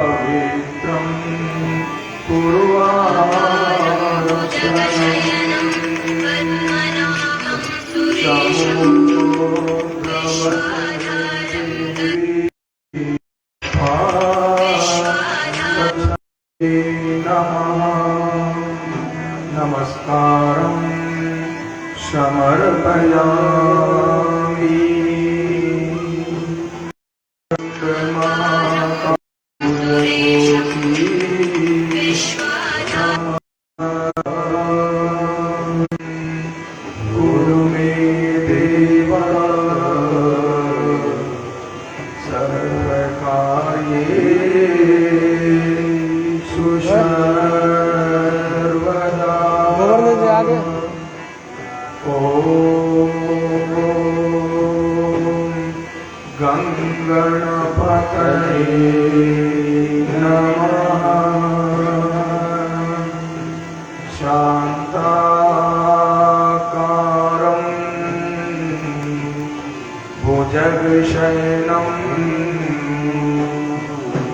पवित्रं पूर्वाचरणं समुद्रवन्देवी नमस्कारं समर्पयामि। गुरु मे देव सर्वकार्येषु सर्वदा। ॐ गणपतये नमः। शान्ताकारं भुजगशयनं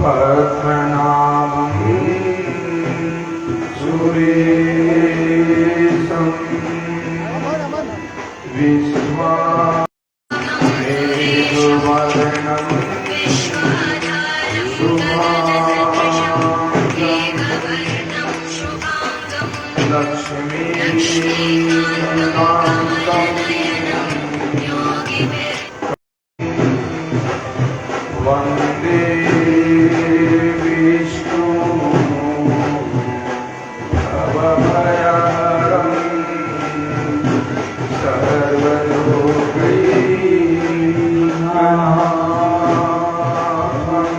पद्मनाभं सुरेशं विश्वामेघवर्णं शुभांगं लक्ष्मीकान्तं वन्दे विष्णु भवभयहरं सर्वलोकैकनाथं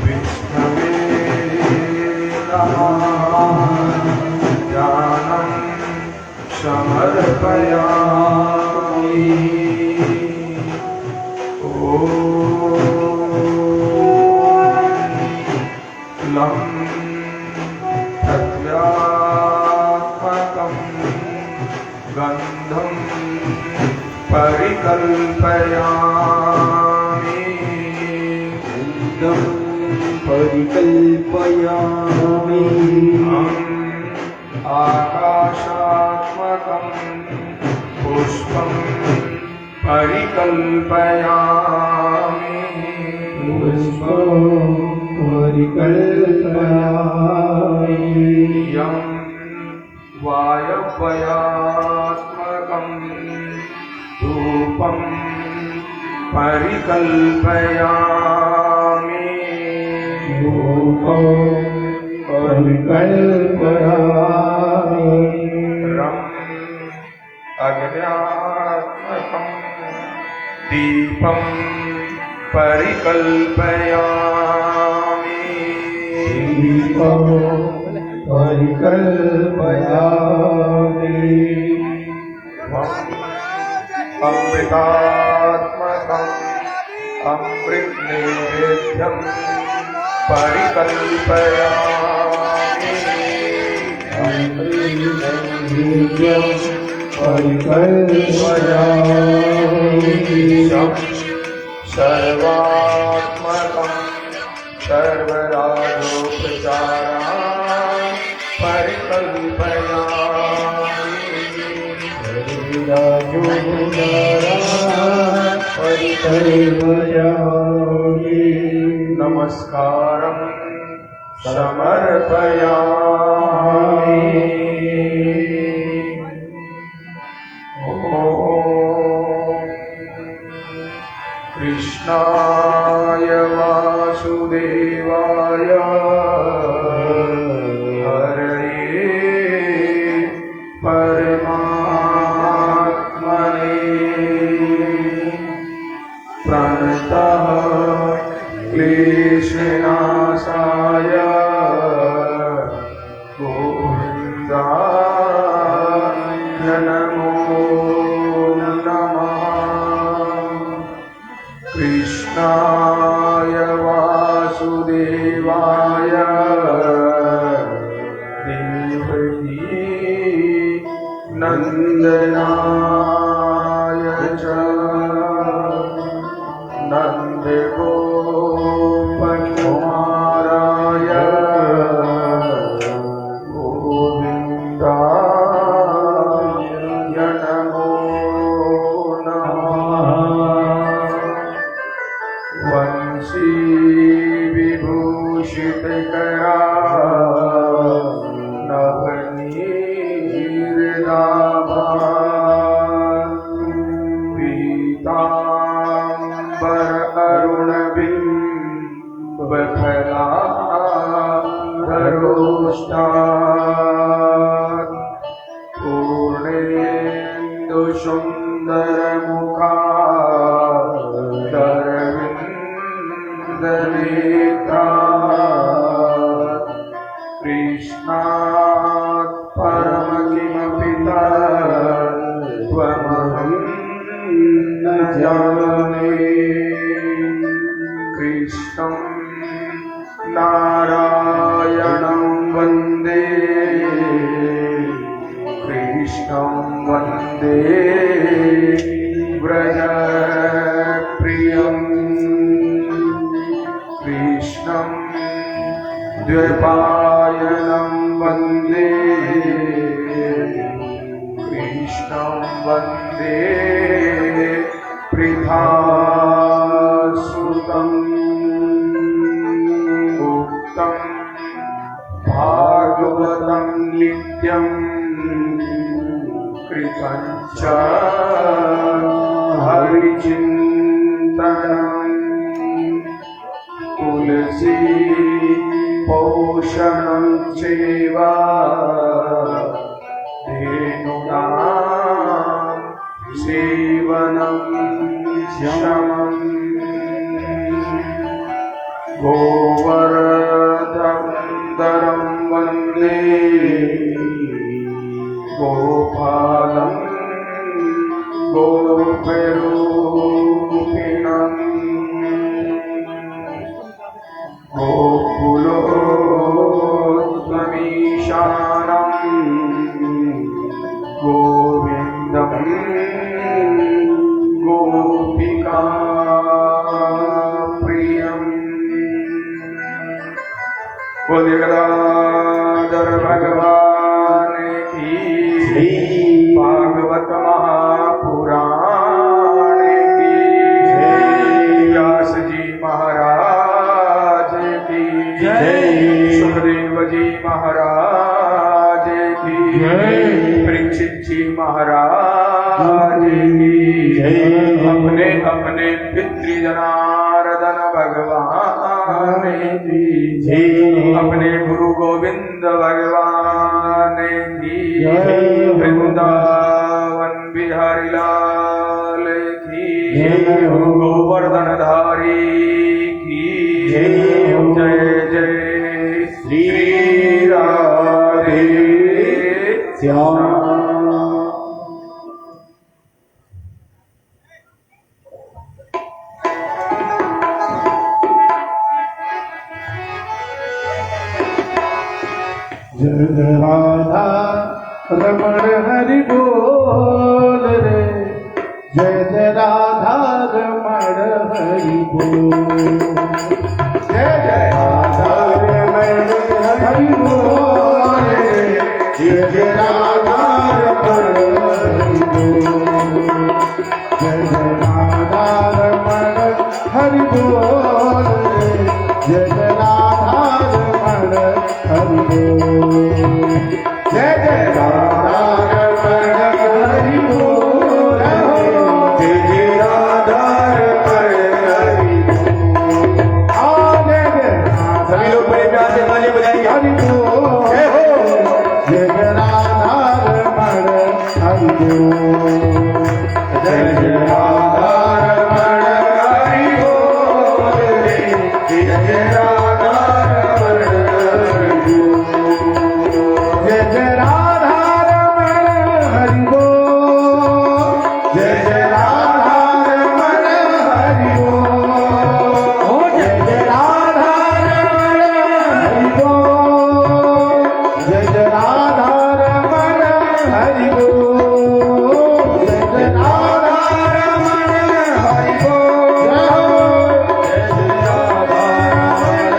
विष्णवे ज्ञानं समर्पयामि। लं तत्त्वात्मकं गन्धं परिकल्पयामि। आकाशात्मकं पुष्पं परिकल्पयामि। यं वायव्यात्मकं धूपं परिकल्पयामि। रं अग्न्यात्मकं दीपं परिकल्पयामि। अमृतात्मकम् अमृतनैवेद्यं परिकल्पयामि। सर्वात्मकं सर्वराजोपचारान् परिकल्पयामि। नमस्कारं समर्पयामि। कृष्णाय वासुदेवाय हरये परमात्मने प्रणतः क्लेशनाशाय गोविन्दाय नमो नमः। कृष्णाय वासुदेवाय देवकी नन्दनाय च नन्दगोपकुमाराय तुलसी विभूषित करा पीतांबर अरुण बिंब फला धरोष्टात् पूर्णेन्दु सुंदर मुखारविंद नेत्रात् कृष्णात् परम किमपि तत्त्वमहं न जाने। कृष्णं नारायणं वन्दे कृष्णं वन्दे व्रजप्रियं कृष्णं द्वैपायनं वन्दे कृष्णं वन्दे पृथासुतं उक्तं भागवतं नित्यं कृतं च हरिचिन्तनं तुलसी पोषणं चैव धेनूनां सेवनं शमम् गोवर्धनं वन्दे गोपालं गोपरूपिणम् गोकुलोत्तमीशानं गोविन्दं गोपिका प्रियम्। बोलिए गदाधर भगवान की भागवत महापुराण की व्यास जी महाराज की सुखदेव जी महाराज की परीक्षित जी महाराज की अपने अपने पितृजनार्दन भगवान की अपने गुरु गोविंद भगवान की वृंदावन बिहारी लाल की गोवर्धन धारी की जय जय श्री राधे श्याम। जय राधा रमण हरि बोल रे, जय जय राधा रमण हरि बोल, जय जय राधा रमण हरि बोल रे, जय जय राधा रमण हरि बोल, जय जय राधा रमण हरि बोल रे, जय जय राधा रमण हरि बोल, जय जय राधा रमण हरि बोल, जय जय राधा रमण हरि बोल। सभी लोग बड़े प्यार से ताली बजाइए हरि बोल, जय हो जय जय राधा रमण हरि बोल, जय जय राधा रमण हरि बोल, जय जय राधा रमण हरि बोल, जय जय राधा रमण हरि बोल, जय जय राधा रमण हरि बोल, जय जय राधा रमण हरि बोल, जय जय राधा रमण हरि बोल, जय जय राधा रमण हरि बोल, जय जय राधा रमण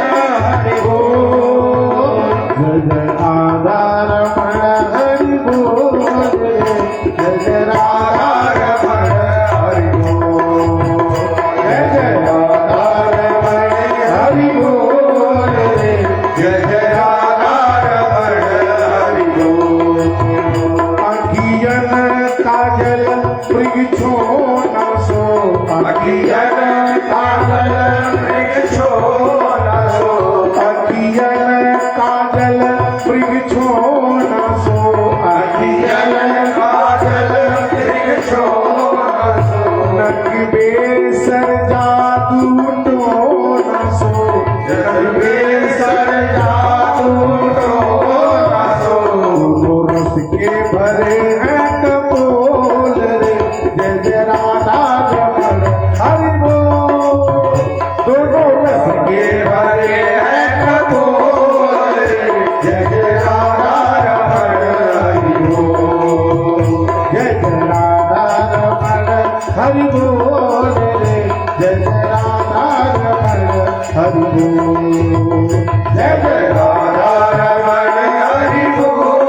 हरि बोल। जय जय राधा रमण हरि बोल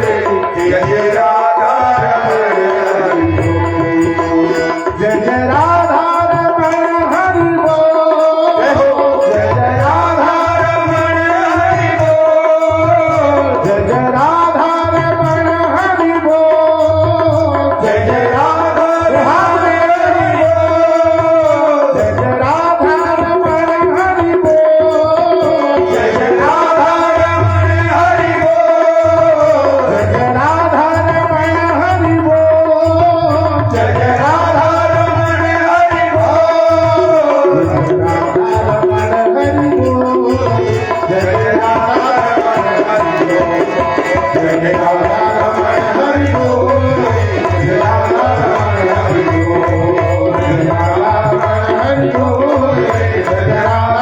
रे, जय जय राधा रमण हरि बोल। जय जय राधा रमण हरि बोल, जय जय राधा रमण हरि बोल। जय जय राधा रमण हरि बोल, जय जय राधा रमण हरि बोल। जय जय राधा रमण हरि बोल, जय जय राधा रमण हरि बोल। जय जय राधा रमण हरि बोल, जय जय राधा रमण हरि बोल। जय जय राधा रमण हरि बोल, जय जय राधा रमण हरि बोल। जय जय राधा रमण हरि बोल, जय जय राधा रमण हरि बोल। जय जय राधा रमण हरि बोल, जय जय राधा रमण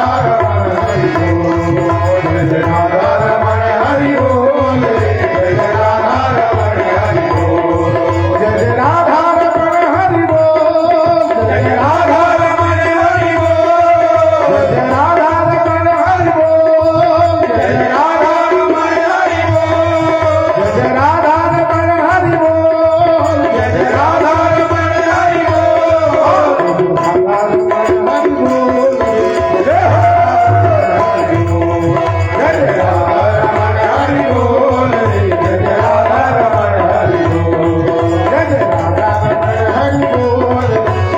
हरि बोल। जय जय राधा रमण हरि बोल, जय जय राधा रमण हरि बोल। जय जय राधा रमण हरि बोल, जय जय राधा रमण हरि बोल। जय जय राधा रमण हरि बोल, जय जय राधा रमण हरि बोल। जय जय राधा रमण हरि बोल, राधा रमण हरि बोल। जय जय राधा रमण हरि बोल, जय जय राधा रमण हरि बोल। जय जय राधा रमण हरि बोल, जय जय राधा रमण हरि बोल।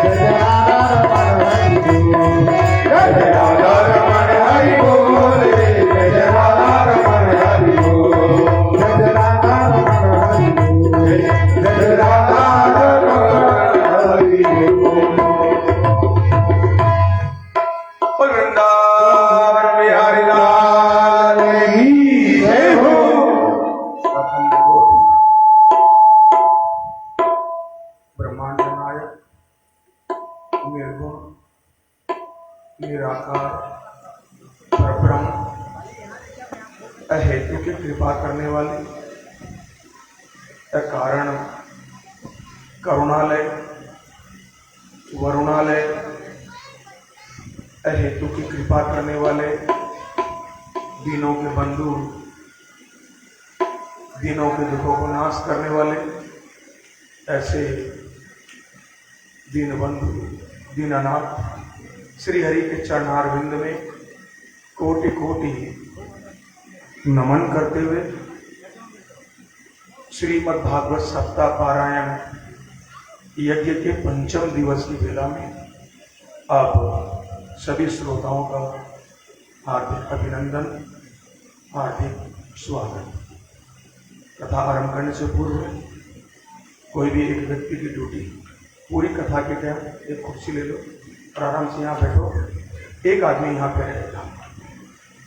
जय जय राधा रमण हरि बोल, जय जय राधा रमण हरि बोल। जय जय राधा रमण हरि बोल, जय जय राधा रमण हरि बोल। बोल वृंदावन बिहारी लाल की जय हो। अखंड कोटि ब्रह्मांड नायक निर्गुण निराकार परब्रह्म अहेतु की कृपा करने वाले अकारण करुणालय वरुणालय अहेतु की कृपा करने वाले दीनों के बंधु दीनों के दुखों को नाश करने वाले ऐसे दीन बंधु दीनानाथ श्री हरि के चरणार बिंद में कोटि कोटि नमन करते हुए श्रीमद् भागवत सप्ताह पारायण यज्ञ के पंचम दिवस की बेला में आप सभी श्रोताओं का हार्दिक अभिनंदन हार्दिक स्वागत। कथा आरंभ करने से पूर्व कोई भी एक व्यक्ति की ड्यूटी पूरी कथा के टाइम एक कुर्सी ले लो और आराम से यहाँ बैठो। एक आदमी यहाँ पे रहेगा,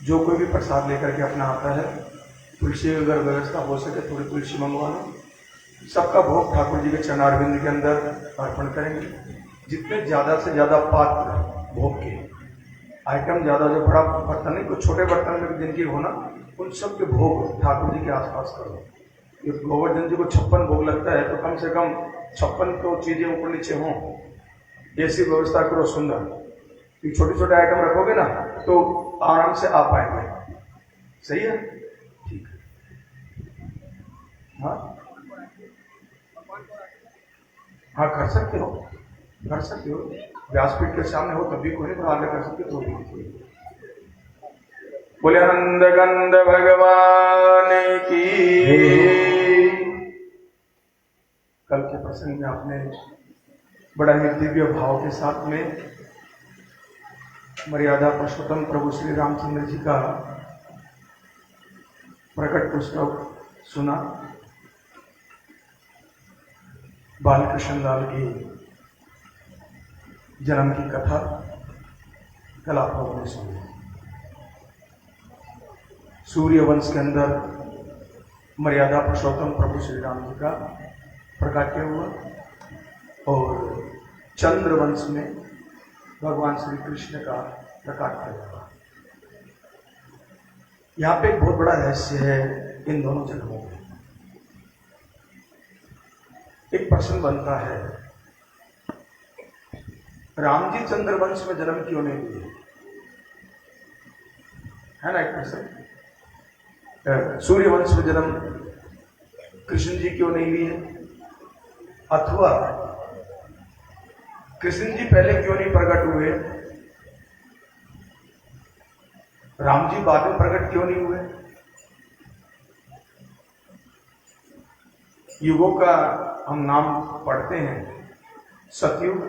जो कोई भी प्रसाद लेकर के अपना आता है तुलसी अगर व्यवस्था हो सके थोड़ी तुलसी मंगवा लो। सबका भोग ठाकुर जी के चरणारविंद के अंदर अर्पण करेंगे। जितने ज़्यादा से ज़्यादा पात्र भोग के आइटम ज़्यादा जो बड़ा बर्तन नहीं कुछ छोटे बर्तन में जिनकी होना उन सब के भोग ठाकुर जी के आसपास करो। ये गोवर्धन जी को 56 भोग लगता है तो कम से कम 56 तो चीज़ें ऊपर नीचे हों ऐसी व्यवस्था करो सुंदर। ये छोटे छोटे आइटम रखोगे ना तो आराम से आ पाएंगे। सही है, ठीक है। हाँ हाँ कर सकते हो व्यासपीठ के सामने हो तब भी कोई नहीं, आगे कर सकते तो भी। बोले आनंद गंध भगवान की। कल के प्रसंग में आपने बड़ा ही दिव्य भाव के साथ में मर्यादा पुरुषोत्तम प्रभु श्री रामचंद्र जी का प्रकट पुस्तक सुना। बालकृष्ण लाल की जन्म की कथा कल आप लोगों ने सुनी। सूर्य वंश के अंदर मर्यादा पुरुषोत्तम प्रभु श्री राम जी का प्रकाट्य हुआ और चंद्र वंश में भगवान श्री कृष्ण का प्रकाट्य हुआ। यहाँ पे एक बहुत बड़ा रहस्य है इन दोनों जन्मों में। एक प्रश्न बनता है, राम जी चंद्रवंश में जन्म क्यों नहीं लिए? है ना एक प्रश्न। सूर्यवंश में जन्म कृष्ण जी क्यों नहीं लिए, अथवा कृष्ण जी पहले क्यों नहीं प्रकट हुए, राम जी बाद में प्रकट क्यों नहीं हुए। युगों का हम नाम पढ़ते हैं, सतयुग,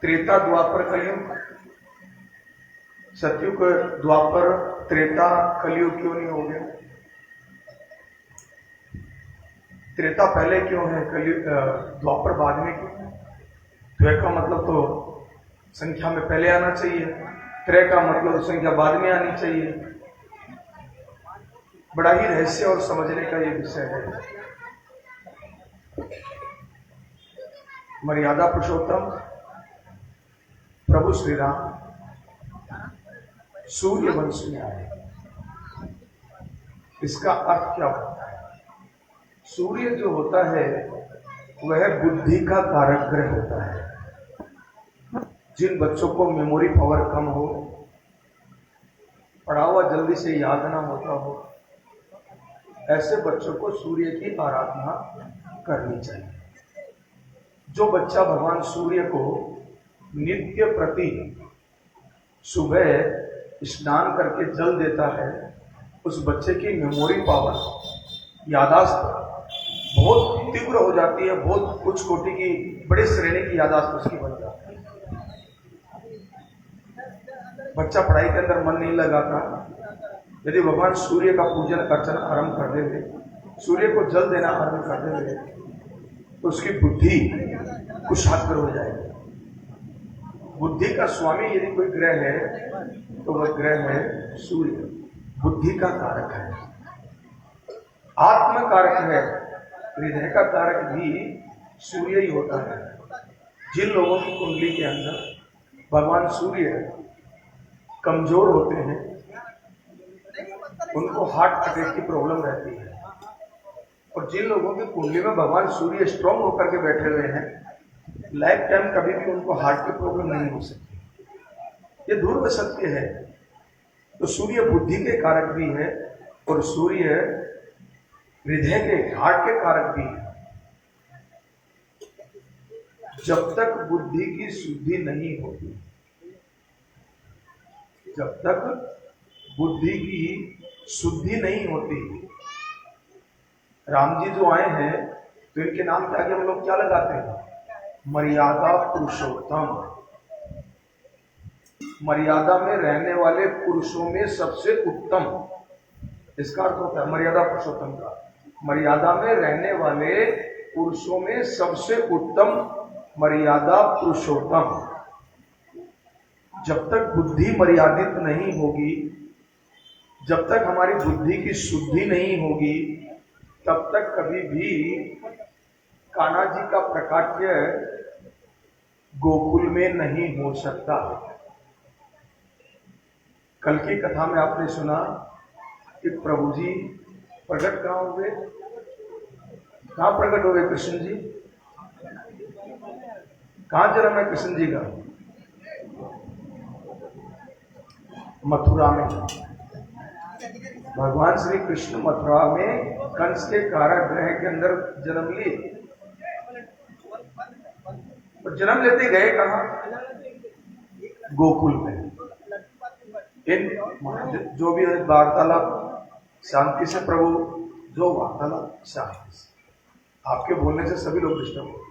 त्रेता, द्वापर, कलयुग। सतयुग, द्वापर, त्रेता, कलयुग क्यों नहीं हो गया। त्रेता पहले क्यों है, कलयुग द्वापर बाद में क्यों है। द्वै का मतलब तो संख्या में पहले आना चाहिए, त्रय का मतलब संख्या बाद में आनी चाहिए। बड़ा ही रहस्य और समझने का ये विषय है। मर्यादा पुरुषोत्तम प्रभु श्री राम सूर्य वंश में आए। इसका अर्थ क्या होता है। सूर्य जो होता है वह बुद्धि का कारक ग्रह होता है। जिन बच्चों को मेमोरी पावर कम हो, पढ़ा हुआ जल्दी से याद ना होता हो, ऐसे बच्चों को सूर्य की आराधना करनी चाहिए। जो बच्चा भगवान सूर्य को नित्य प्रति सुबह स्नान करके जल देता है, उस बच्चे की मेमोरी पावर, यादाश्त बहुत तीव्र हो जाती है, बहुत उच्च कोटि की बड़ी श्रेणी की यादाश्त उसकी बन जाती है। बच्चा पढ़ाई के अंदर मन नहीं लगाता, यदि भगवान सूर्य का पूजन अर्चन आरंभ कर देंगे, सूर्य को जल देना आरंभ कर देंगे, तो उसकी बुद्धि कुशाग्र हो जाएगी। बुद्धि का स्वामी यदि कोई ग्रह है तो वह ग्रह है सूर्य। बुद्धि का कारक है, आत्म कारक है, हृदय का कारक भी सूर्य ही होता है। जिन लोगों की कुंडली के अंदर भगवान सूर्य कमजोर होते हैं, उनको हार्ट अटैक की प्रॉब्लम रहती है। और जिन लोगों की कुंडली में भगवान सूर्य स्ट्रांग होकर के बैठे हुए हैं, लाइफ टाइम कभी भी उनको हार्ट की प्रॉब्लम नहीं हो सकती। ये ध्रुव सत्य है। तो सूर्य बुद्धि के कारक भी है और सूर्य हृदय के, हार्ट के कारक भी है। जब तक बुद्धि की शुद्धि नहीं होती, जब तक बुद्धि की शुद्धि नहीं होती, राम जी जो आए हैं तो इनके नाम के आगे हम लोग क्या लगाते हैं, मर्यादा पुरुषोत्तम। मर्यादा में रहने वाले पुरुषों में सबसे उत्तम, इसका अर्थ होता है मर्यादा पुरुषोत्तम का, मर्यादा में रहने वाले पुरुषों में सबसे उत्तम मर्यादा पुरुषोत्तम। जब तक बुद्धि मर्यादित नहीं होगी, जब तक हमारी बुद्धि की शुद्धि नहीं होगी, तब तक कभी भी कान्हा जी का प्रकाट्य गोकुल में नहीं हो सकता। कल की कथा में आपने सुना कि प्रभु जी प्रकट कहाँ हुए, कहाँ प्रकट हुए कृष्ण जी, कहाँ जन्म है कृष्ण जी का, मथुरा में। भगवान श्री कृष्ण मथुरा में कंस के कारागृह के अंदर जन्म लिए। और जन्म लेते गए कहाँ, गोकुल में। इन जो भी वार्तालाप शांति से, प्रभु जो वार्तालाप शांति से, आपके बोलने से सभी लोग डिस्टर्ब होते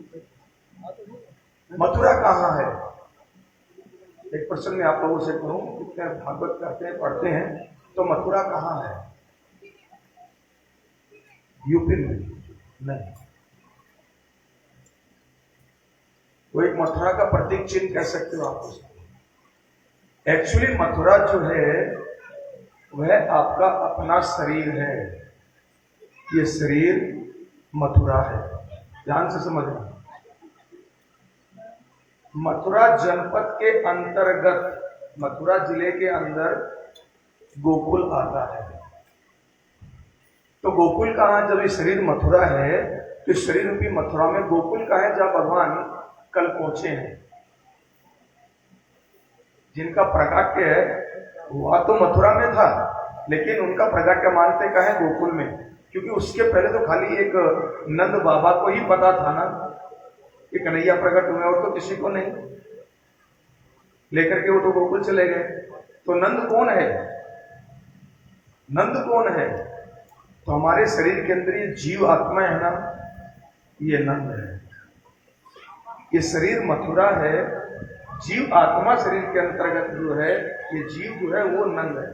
हैं। मथुरा कहाँ है, एक प्रश्न मैं आप लोगों से करूं, कितने भागवत करते हैं, पढ़ते हैं, तो मथुरा कहाँ है, यूपी में नहीं। वो एक मथुरा का प्रतीक चिन्ह कह सकते हो आप उसको। एक्चुअली मथुरा जो है वह आपका अपना शरीर है, ये शरीर मथुरा है, ध्यान से समझना। मथुरा जनपद के अंतर्गत, मथुरा जिले के अंदर गोकुल आता है। तो गोकुल कहाँ, जब ये शरीर मथुरा है तो शरीर रूपी मथुरा में गोकुल कहाँ है, जहाँ भगवान कल पहुंचे हैं। जिनका प्राकट्य है वह तो मथुरा में था, लेकिन उनका प्राकट्य मानते का है गोकुल में, क्योंकि उसके पहले तो खाली एक नंद बाबा को ही पता था ना कि कन्हैया प्रकट हुए, और तो किसी को नहीं। लेकर के वो तो गोकुल चले गए। तो नंद कौन है? नंद कौन है? तो हमारे शरीर के अंदर ये जीव आत्मा है ना, ये नंद है। ये शरीर मथुरा है, जीव आत्मा शरीर के अंतर्गत जो है, ये जीव जो है वो नंद है।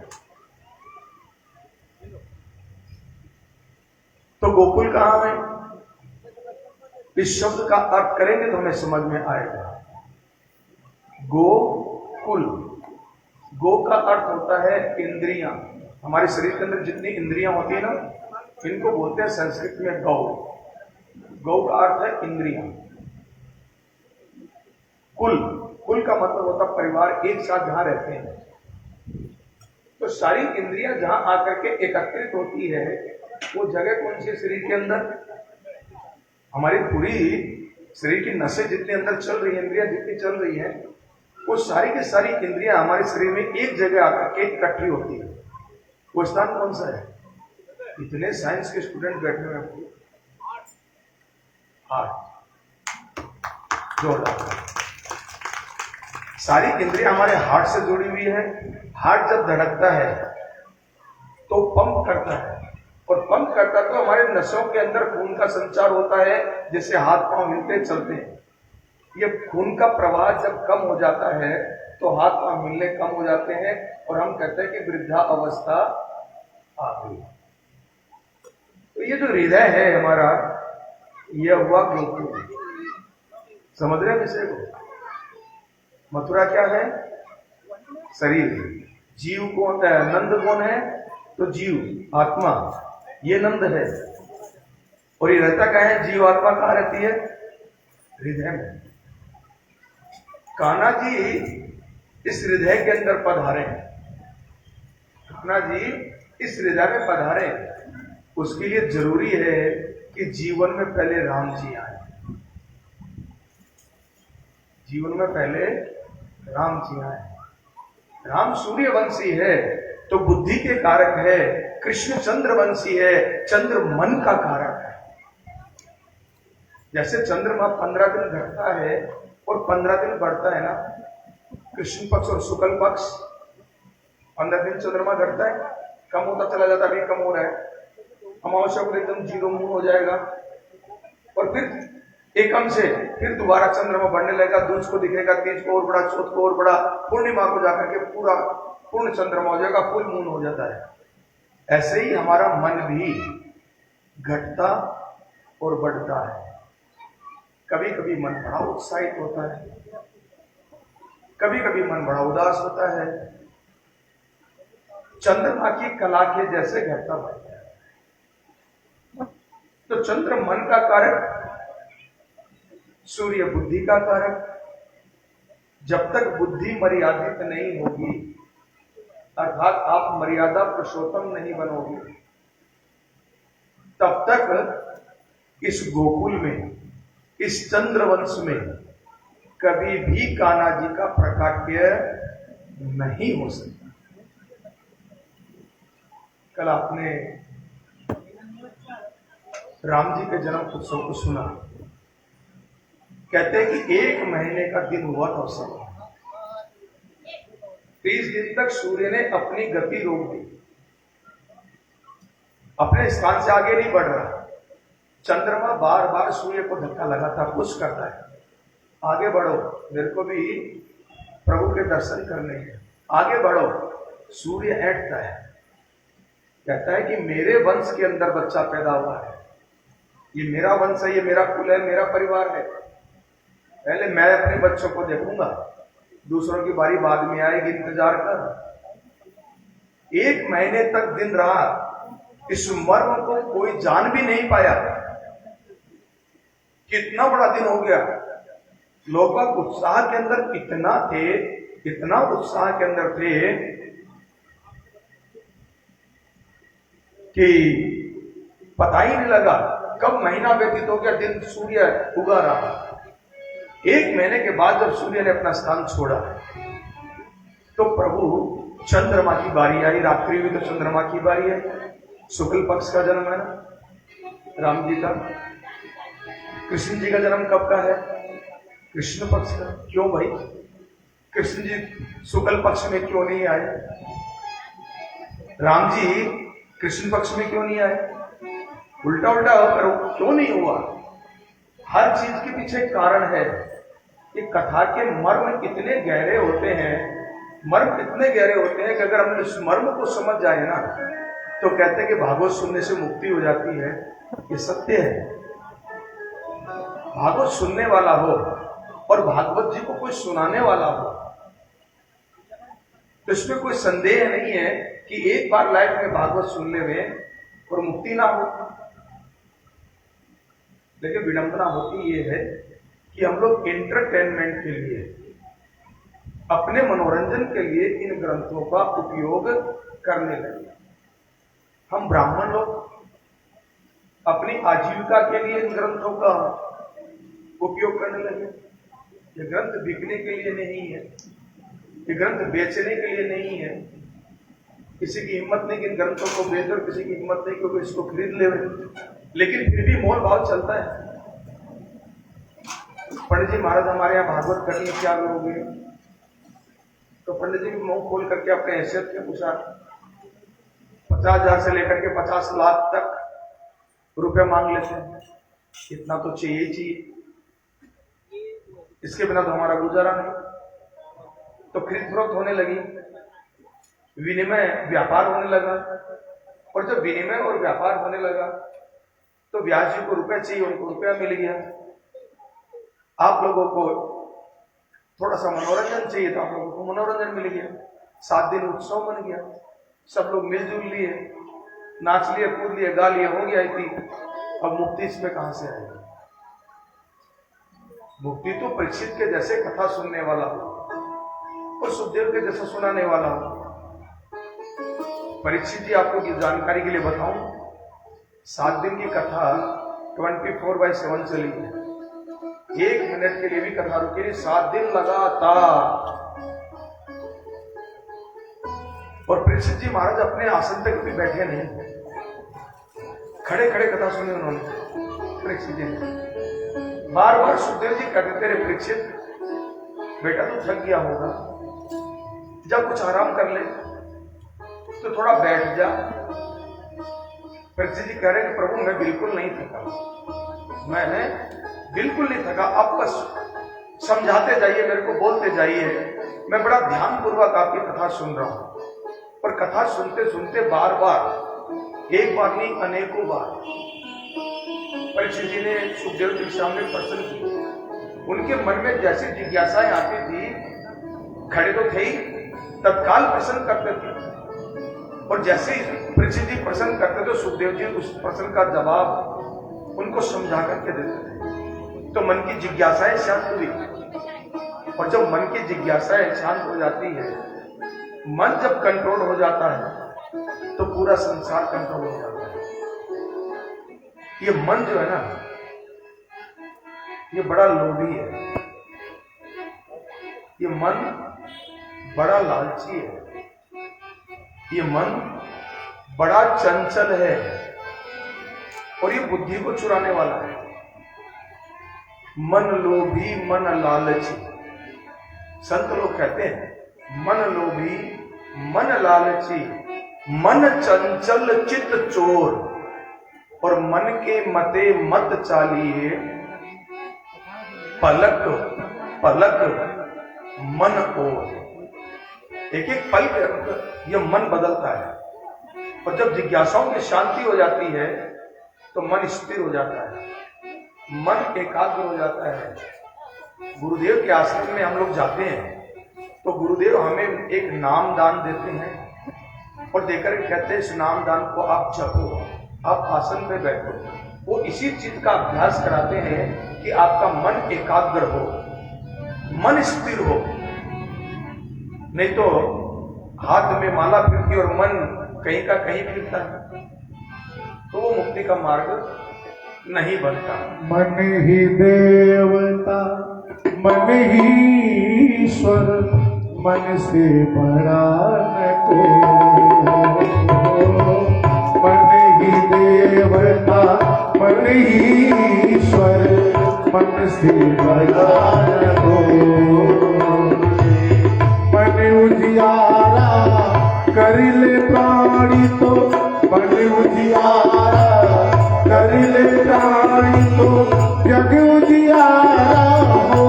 तो गोकुल कहां है? इस शब्द का अर्थ करेंगे तो हमें समझ में आएगा। गोकुल, गो का अर्थ होता है इंद्रियां। हमारे शरीर के अंदर जितनी इंद्रियां होती है ना, इनको बोलते हैं संस्कृत में गौ। गौ का अर्थ है इंद्रियां। कुल, कुल का मतलब होता है परिवार, एक साथ जहां रहते हैं। तो सारी इंद्रियां जहां आकर के एकत्रित होती है, वो जगह कौन सी शरीर के अंदर? हमारी पूरी शरीर की नसें जितनी अंदर चल रही है, इंद्रियां जितनी चल रही है, वो सारी की सारी इंद्रियां हमारे शरीर में एक जगह आकर के इकट्ठी होती है। वो स्थान कौन सा है? इतने साइंस के स्टूडेंट बैठे हुए हैं। हार्ट, जोरदार। सारी इंद्रियां हमारे हार्ट से जुड़ी हुई है। हार्ट जब धड़कता है तो पंप करता है, और पंप करता तो हमारे नसों के अंदर खून का संचार होता है, जैसे हाथ पांव हिलते चलते हैं। ये खून का प्रवाह जब कम हो जाता है तो हाथ पांव हिलने कम हो जाते हैं, और हम कहते हैं कि वृद्धा अवस्था आ गई। तो ये जो हृदय है हमारा, यह हुआ गोकुल। समझ रहे हैं विषय को? मथुरा क्या है? शरीर। जीव कौन है? नंद कौन है? तो जीव आत्मा, ये नंद है। और ये रहता क्या है? जीव आत्मा कहां रहती है? हृदय में। कान्हा जी इस हृदय के अंदर पधारे। कान्हा जी इस हृदय में पधारे, उसके लिए जरूरी है कि जीवन में पहले राम जी आए। जीवन में पहले राम जी आए। राम सूर्यवंशी है तो बुद्धि के कारक है, कृष्ण चंद्रवंशी है, चंद्र मन का कारक है। जैसे चंद्रमा 15 दिन घटता है और 15 दिन बढ़ता है ना, कृष्ण पक्ष और शुक्ल पक्ष, 15 दिन चंद्रमा घटता है, कम होता चला जाता है, अभी कम हो रहा है। अमावस्या को एकदम जीरो मून हो जाएगा, और फिर एकम से फिर दोबारा चंद्रमा बढ़ने लगेगा, दूज को दिखेगा, तीज को और बड़ा, चौथ को और बड़ा, पूर्णिमा को जाकर के पूरा पूर्ण चंद्रमा हो जाएगा, फुल मून हो जाता है। ऐसे ही हमारा मन भी घटता और बढ़ता है। कभी कभी मन बड़ा उत्साहित होता है, कभी कभी मन बड़ा उदास होता है। चंद्रमा की कला के जैसे घटता बढ़ता है। तो चंद्र मन का कारक, सूर्य बुद्धि का कारक। जब तक बुद्धि मर्यादित नहीं होगी, अर्थात आप मर्यादा पुरुषोत्तम नहीं बनोगे, तब तक इस गोकुल में, इस चंद्रवंश में कभी भी कान्हा जी का प्रकाट्य नहीं हो सकता। कल आपने राम जी के जन्म उत्सव को सुना। कहते हैं कि 1 महीने का दिन हुआ था उस समय। 30 दिन तक सूर्य ने अपनी गति रोक दी, अपने स्थान से आगे नहीं बढ़ रहा। चंद्रमा बार बार सूर्य को धक्का लगाता, पुश करता है, आगे बढ़ो, मेरे को भी प्रभु के दर्शन करने हैं, आगे बढ़ो। सूर्य ऐंठता है, कहता है कि मेरे वंश के अंदर बच्चा पैदा हुआ है, ये मेरा वंश है, ये मेरा कुल है, मेरा परिवार है। पहले मैं अपने बच्चों को देखूंगा, दूसरों की बारी बाद में आएगी, इंतजार कर। 1 महीने तक दिन रहा, इस मर्म को कोई जान भी नहीं पाया। कितना बड़ा दिन हो गया। लोग उत्साह के अंदर इतना थे, इतना उत्साह के अंदर थे कि पता ही नहीं लगा कब महीना व्यतीत हो गया, दिन सूर्य उगा रहा। 1 महीने के बाद जब सूर्य ने अपना स्थान छोड़ा, तो प्रभु चंद्रमा की बारी आई, रात्रि में तो चंद्रमा की बारी है, शुक्ल पक्ष का जन्म है ना राम जी का। कृष्ण जी का जन्म कब का है? कृष्ण पक्ष का। क्यों भाई, कृष्ण जी शुक्ल पक्ष में क्यों नहीं आए? राम जी कृष्ण पक्ष में क्यों नहीं आए? उल्टा उल्टा करो, क्यों नहीं हुआ? हर चीज के पीछे कारण है। ये कथा के मर्म इतने गहरे होते हैं, मर्म इतने गहरे होते हैं कि अगर हम इस मर्म को समझ जाए ना तो कहते हैं कि भागवत सुनने से मुक्ति हो जाती है। ये सत्य है। भागवत सुनने वाला हो और भागवत जी को कोई सुनाने वाला हो तो इसमें कोई संदेह नहीं है कि एक बार लाइफ में भागवत सुनने में और मुक्ति ना हो। लेकिन विडंबना होती ये है कि हम लोग एंटरटेनमेंट के लिए, अपने मनोरंजन के लिए इन ग्रंथों का उपयोग करने लगे। हम ब्राह्मण लोग अपनी आजीविका के लिए इन ग्रंथों का उपयोग करने लगे। ये ग्रंथ बिकने के लिए नहीं है, ये ग्रंथ बेचने के लिए नहीं है। किसी की हिम्मत नहीं कि इन ग्रंथों को बेच, और किसी की हिम्मत नहीं क्योंकि इसको खरीद ले, लेकिन फिर भी मोल भाव चलता है। पंडित जी महाराज हमारे यहाँ भागवत करनी क्या करोगे? तो पंडित जी भी मुंह खोल करके अपने हैसियत में पूछा। 50,000 से लेकर के 50 लाख तक रुपए मांग लेते हैं। इतना तो चाहिए ही चाहिए, इसके बिना तो हमारा गुजारा नहीं। तो खरीद फरोख्त होने लगी, विनिमय व्यापार होने लगा। और जब विनिमय और व्यापार होने लगा तो ब्याज जी को रुपए चाहिए, उनको रुपया मिल गया। आप लोगों को थोड़ा सा मनोरंजन चाहिए तो आप लोगों को मनोरंजन मिल गया। 7 दिन उत्सव बन गया, सब लोग मिलजुल लिए, नाच लिए, कूद लिए, गा लिए, हो गया थी। अब मुक्ति इसमें कहां से आएगी? मुक्ति तो परीक्षित के जैसे कथा सुनने वाला हो और सुखदेव के जैसा सुनाने वाला हो। परीक्षित जी आपको की जानकारी के लिए बताऊं, 7 दिन की कथा 24/7 चली है। 1 मिनट के लिए भी कथा रुकी नहीं, 7 दिन लगातार। और परीक्षित जी महाराज अपने आसन पे कभी बैठे नहीं, खड़े खड़े कथा सुनी उन्होंने। परीक्षित जी ने बार बार सुखदेव जी कहते थे, परीक्षित बेटा तो थक गया होगा, जब कुछ आराम कर ले तो थोड़ा बैठ जा। परीक्षित जी कह रहे कि प्रभु मैं बिल्कुल नहीं थका, मैंने बिल्कुल नहीं थका। आप बस समझाते जाइए, मेरे को बोलते जाइए, मैं बड़ा ध्यान पूर्वक आपकी कथा सुन रहा हूं। और कथा सुनते सुनते बार बार, एक बार नहीं अनेकों बार परीक्षित जी ने सुखदेव जी के सामने प्रश्न किए। उनके मन में जैसी जिज्ञासाएं आती थी, खड़े तो थे ही, तत्काल प्रश्न करते थे। और जैसे ही परीक्षित जी प्रश्न करते थे, सुखदेव जी उस प्रश्न का जवाब उनको समझा करके देते थे। तो मन की जिज्ञासाएं शांत हुई। और जब मन की जिज्ञासाएं शांत हो जाती है, मन जब कंट्रोल हो जाता है तो पूरा संसार कंट्रोल हो जाता है। ये मन जो है ना, ये बड़ा लोभी है, ये मन बड़ा लालची है, ये मन बड़ा चंचल है और ये बुद्धि को चुराने वाला है। मन लोभी मन लालची, संत लोग कहते हैं मन लोभी मन लालची, मन चंचल चित्त चोर, और मन के मते मत चालिए, पलक पलक मन ओर। एक एक पल के ये मन बदलता है। और जब जिज्ञासाओं की शांति हो जाती है तो मन स्थिर हो जाता है, मन एकाग्र हो जाता है। गुरुदेव के आश्रम में हम लोग जाते हैं तो गुरुदेव हमें एक नाम दान देते हैं और देकर कहते हैं इस नाम दान को आप जपो, आप आसन पे बैठो। वो इसी चीज का अभ्यास कराते हैं कि आपका मन एकाग्र हो, मन स्थिर हो। नहीं तो हाथ में माला फिरती और मन कहीं का कहीं फिरता है तो वो मुक्ति का मार्ग नहीं बनता। मन ही देवता मन ही ईश्वर, मन से बड़ा न कोई, मन ही देवता मन ही ईश्वर, मन से बड़ा न कोई। मन उजियारा कर ले प्राणी तो, मन उजियारा कर ले प्राणी तो जग उजियारा हो।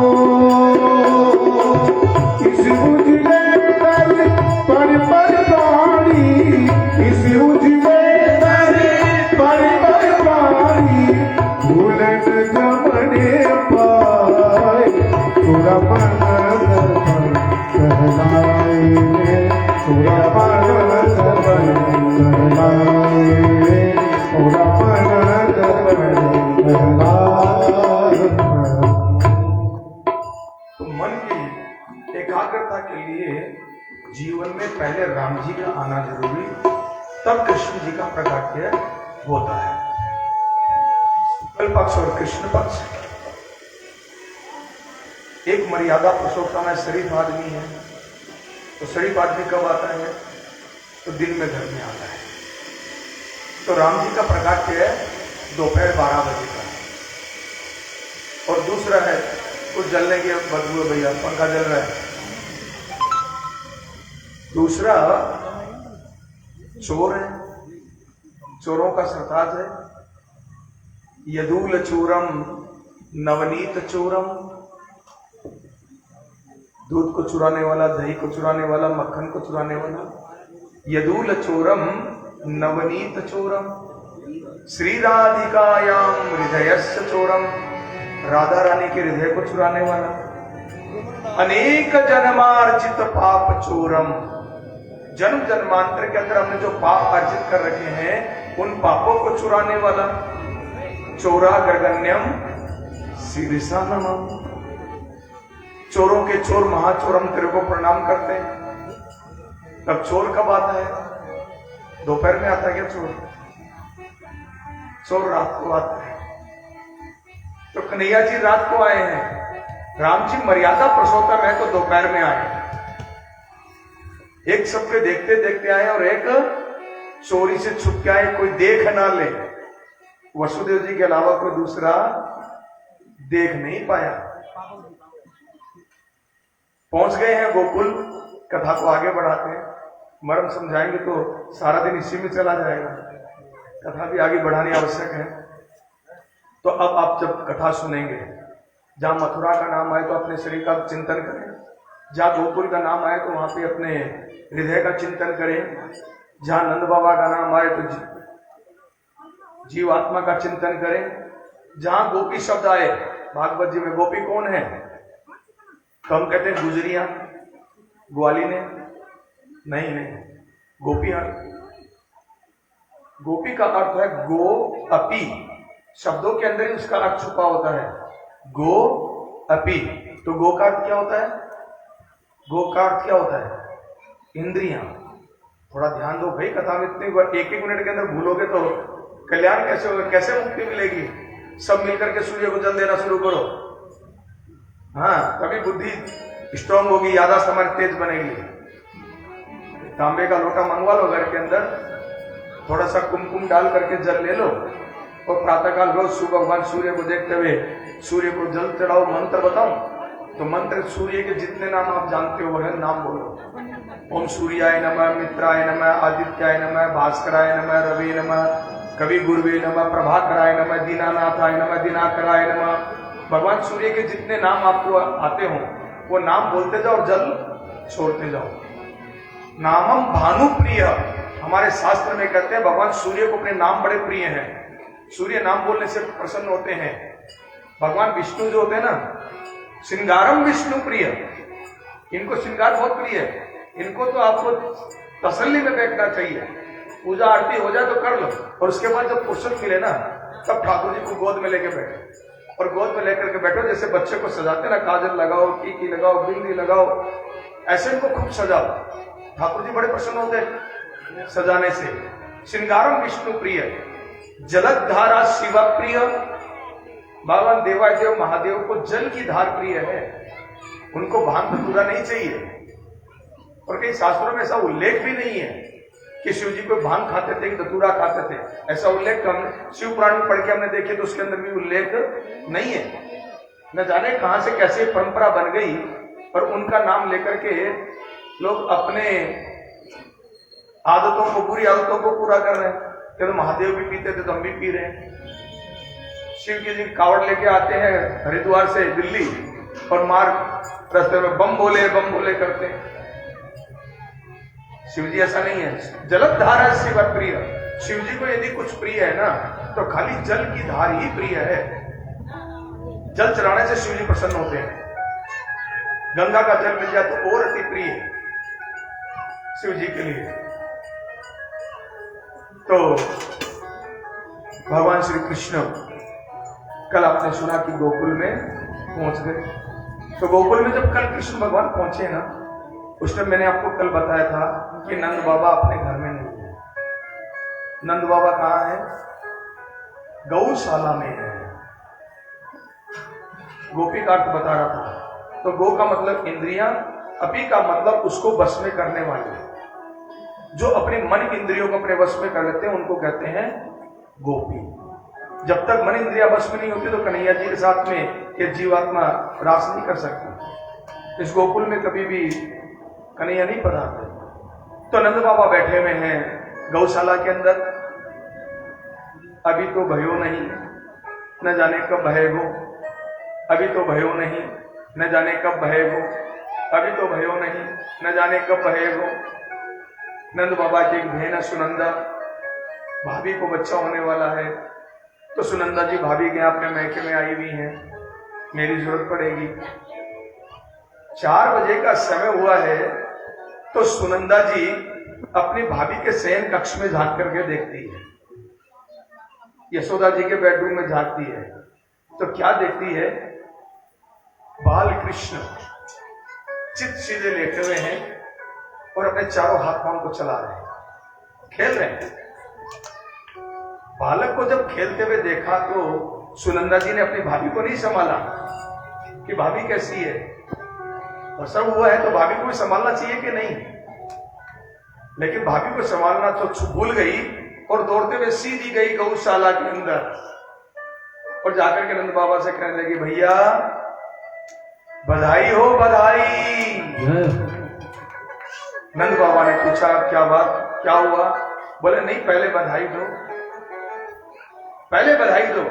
इस उजले पर पर प्राणी, इस उजले पर प्राणी, भूलन जमने पाए थोड़ा मन कहलाए, थोड़ा मन कहलाए, थोड़ा मन कहलाए। तो मन की एकाग्रता के लिए जीवन में पहले राम जी का आना जरूरी, तब कृष्ण जी का प्रकाट्य होता है। शुक्ल पक्ष और कृष्ण पक्ष एक मर्यादा पुरुषोत्तम है, शरीफ आदमी है। तो शरीफ आदमी कब आता है? तो दिन में घर में आता है। तो राम जी का प्रकाट्य है दोपहर 12 बजे का। और दूसरा है कुछ जलने की बदबू है, भैया पंखा जल रहा है। दूसरा चोर है, चोरों का सरताज है। यदूल चोरम नवनीत चोरम, दूध को चुराने वाला, दही को चुराने वाला, मक्खन को चुराने वाला। यदूल चोरम नवनीत चोरम, श्री राधिकायाम हृदयस्य चोरम, राधा रानी के हृदय को चुराने वाला। अनेक जन्मार्जित पाप चोरम, जन्म जन्मांतर के अंदर हमने जो पाप अर्जित कर रखे हैं उन पापों को चुराने वाला। चोरा गर्गण्यम शीर्षा नमः, चोरों के चोर महाचोर हम तेरे को प्रणाम करते हैं। तब चोर कब आता है? दोपहर में आता है क्या चोर? चोर रात को आता है। तो कन्हैया जी रात को आए हैं, राम जी मर्यादा पुरुषोत्तम है तो दोपहर में आए। एक सबके देखते देखते आए और एक चोरी से छुप के आए, कोई देख ना ले। वसुदेव जी के अलावा कोई दूसरा देख नहीं पाया। पहुंच गए हैं गोकुल, कथा को आगे बढ़ाते हैं। मर्म समझाएंगे तो सारा दिन इसी में चला जाएगा, कथा भी आगे बढ़ानी आवश्यक है। तो अब आप जब कथा सुनेंगे, जहां मथुरा का नाम आए तो अपने शरीर का चिंतन करें, जहां गोकुल का नाम आए तो वहां पे अपने हृदय का चिंतन करें, जहां नंद बाबा का नाम आए तो जीवात्मा का चिंतन करें। जहां गोपी शब्द आए, भागवत जी में गोपी कौन है? तो हम कहते हैं गुजरियां, ग्वाली ने, नहीं, गोपियां। गोपी का अर्थ है गो अपी, शब्दों के अंदर ही उसका अर्थ छुपा होता है, गो अपी। तो गो का अर्थ क्या होता है? गो का अर्थ क्या होता है? इंद्रियां। थोड़ा ध्यान दो भाई, कथा में इतनी एक एक मिनट के अंदर भूलोगे तो कल्याण कैसे होगा, कैसे मुक्ति मिलेगी? सब मिलकर के सूर्य को जल देना शुरू करो, हाँ, तभी बुद्धि स्ट्रांग होगी, याददाश्त हमारी तेज बनेगी। तांबे का लोटा मंगवा लो घर के अंदर, थोड़ा सा कुमकुम डाल करके जल ले लो और प्रातःकाल रोज सुबह भगवान सूर्य को देखते हुए सूर्य को जल चढ़ाओ। मंत्र बताओ तो मंत्र सूर्य के जितने नाम आप जानते हो वह नाम बोलो। ओम सूर्याय नमः, मित्राय नमः, आदित्याय नमः, भास्कराय नमः, रवि नमः, कवि गुरुवे नमः, प्रभाकराय नमः, दीनानाथाय नमः, दिनाकराय नमः। भगवान सूर्य के जितने नाम आपको आते हो वो नाम बोलते जाओ और जल छोड़ते जाओ। नामम भानु प्रिय, हमारे शास्त्र में कहते हैं भगवान सूर्य को अपने नाम बड़े प्रिय हैं। सूर्य नाम बोलने से प्रसन्न होते हैं। भगवान विष्णु जो होते हैं ना, श्रृंगारम विष्णु प्रिय, इनको श्रृंगार बहुत प्रिय है। इनको तो आपको तसल्ली में बैठना चाहिए, पूजा आरती हो जाए तो कर लो और उसके बाद जब फुर्सत मिले ना तब ठाकुर जी को गोद में लेके बैठो और गोद में लेकर के बैठो। जैसे बच्चे को सजाते ना, काजल लगाओ, टीकी लगाओ, बिंदी लगाओ, ऐसे इनको खूब सजाओ। ठाकुर जी बड़े प्रसन्न होते हैं सजाने से। श्रृंगारम विष्णु प्रिय, जलद धारा शिव प्रिय, भगवान देवादेव महादेव को जल की धार प्रिय है। उनको भांग धतूरा नहीं चाहिए, और कई शास्त्रों में ऐसा उल्लेख भी नहीं है कि शिव जी कोई भांग खाते थे कि धतूरा खाते थे। ऐसा उल्लेख हम शिव पुराण में पढ़ के हमने देखे तो उसके अंदर भी उल्लेख नहीं है। न जाने कहां से कैसे परंपरा बन गई और उनका नाम लेकर के लोग अपने आदतों को, बुरी आदतों को पूरा कर रहे हैं। तो महादेव भी पीते थे तो हम भी पी रहे हैं। शिव जी कावड़ लेके आते हैं हरिद्वार से दिल्ली और मार्ग रास्ते में बम बोले करते हैं। शिव जी ऐसा नहीं है। जलधारा शिव प्रिय, शिव जी को यदि कुछ प्रिय है ना तो खाली जल की धार ही प्रिय है। जल चढ़ाने से शिव जी प्रसन्न होते हैं। गंगा का जल मिल जाए तो और अति प्रिय है शिव जी के लिए। तो भगवान श्री कृष्ण कल आपने सुना कि गोकुल में पहुंच गए। तो गोकुल में जब कल कृष्ण भगवान पहुंचे ना, उस टाइम मैंने आपको कल बताया था कि नंद बाबा अपने घर में नहीं है। नंद बाबा कहां है? गौशाला में है। गोपी का अर्थ बता रहा था। तो गो का मतलब इंद्रियां, अपी का मतलब उसको वश में करने वाले, जो अपने मन इंद्रियों को अपने वश में कर लेते हैं उनको कहते हैं गोपी। जब तक मन इंद्रिया वश में नहीं होती तो कन्हैया जी के साथ में ये जीवात्मा रास नहीं कर सकती। इस गोकुल में कभी भी कन्हैया नहीं पधारते। तो नंद बाबा बैठे हुए हैं गौशाला के अंदर। अभी तो भयो नहीं, न जाने कब बहेगो। अभी तो भयो नहीं, न जाने कब बहेगो। अभी तो भयो नहीं, न जाने कब बहेगो। नंद बाबा की एक बहन है सुनंदा, भाभी को बच्चा होने वाला है। तो सुनंदा जी भाभी के अपने मैके में आई हुई हैं, मेरी जरूरत पड़ेगी। 4 बजे का समय हुआ है तो सुनंदा जी अपनी भाभी के शयन कक्ष में झांक करके देखती है। यशोदा जी के बेडरूम में झांकती है तो क्या देखती है? बाल कृष्ण चित सीधे लेटे हुए हैं और अपने चारों हाथ पांव को चला रहे हैं, खेल रहे हैं। बालक को जब खेलते हुए देखा तो सुनंदा जी ने अपनी भाभी को नहीं संभाला कि भाभी कैसी है। और सब हुआ है तो भाभी को भी संभालना चाहिए कि नहीं, लेकिन भाभी को संभालना तो भूल गई और दौड़ते हुए सीधी गई गौशाला के अंदर और जाकर के नंद बाबा से कहने लगी, भैया बधाई हो बधाई। नंद बाबा ने पूछा क्या बात, क्या हुआ? बोले नहीं, पहले बधाई दो, पहले बधाई दो।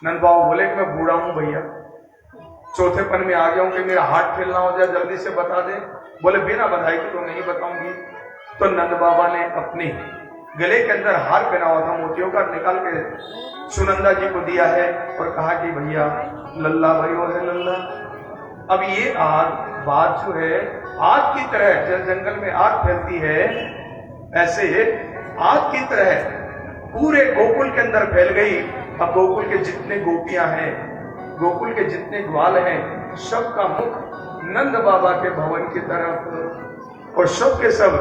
नंद बाबा बोले कि मैं बूढ़ा हूं भैया, चौथेपन में आ गया हूं कि मेरा हाथ फेलना हो जाए, जल्दी से बता दे। बोले बिना बधाई के तो नहीं बताऊंगी। तो नंद बाबा ने अपने गले के अंदर हार पहना हुआ था मोतियों का, निकाल के सुनंदा जी को दिया है और कहा कि भैया लल्ला भयो है लल्ला। अब ये आग, बात जो है आग की तरह, जंगल में आग फैलती है ऐसे आग की तरह पूरे गोकुल के अंदर फैल गई। अब गोकुल के जितने गोपियां हैं, गोकुल के जितने ग्वाल हैं, सबका मुख नंद बाबा के भवन की तरफ और सब के सब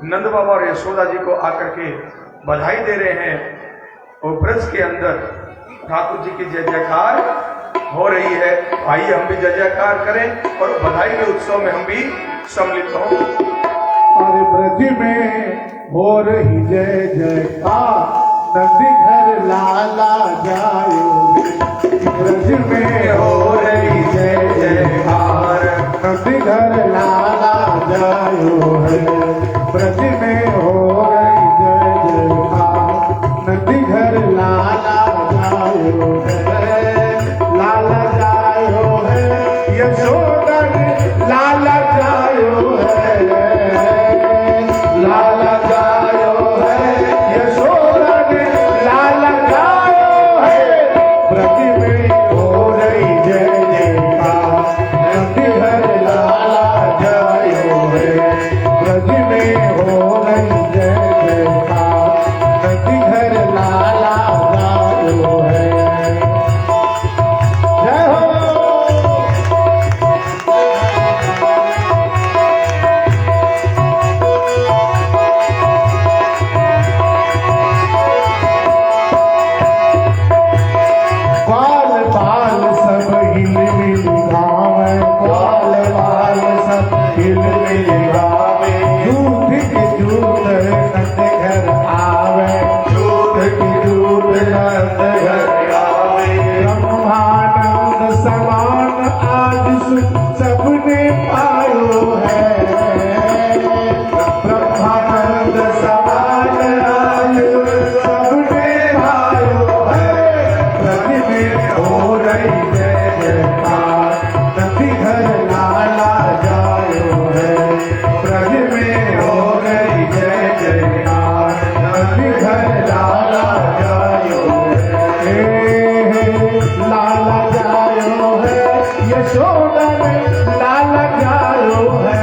नंद बाबा और यशोदा जी को आकर के बधाई दे रहे हैं। और ब्रज के अंदर ठाकुर जी की जय जयकार हो रही है। आइए हम भी जय जयकार करें और बधाई के उत्सव में हम भी सम्मिलित हों। और ब्रज में हो रही जय जयकार, नंदी घर लाला जायो। ब्रज में हो रही जय जयकार, नंदी घर लाला जायो है। ब्रज में हो रही जय जयकार, नंदी घर लाला जायो है। लाला जायो है, यशोदा लाला जायो है। लाला जायो है, यशोदा लाला जायो है। ब्रज में हो रही जय जयकार, नंदी घर लाला जायो है। ब्रज में हो रही जय मिल मिल गावे, झूठ की झूठ नंद घर आवे, झूठ की झूठ नंद घर आवे। ब्रह्मानंद समान आज सुख सबने पायो है, ब्रह्मानंद समान आज सबने पायो है। ब्रज में हो रही जय जयकार, नंदी घर लाला जायो है। ब्रज में हो रही जय जयकार, नंदी घर लाला जायो है। लाला जायो है, यशोदा में लाला जायो है,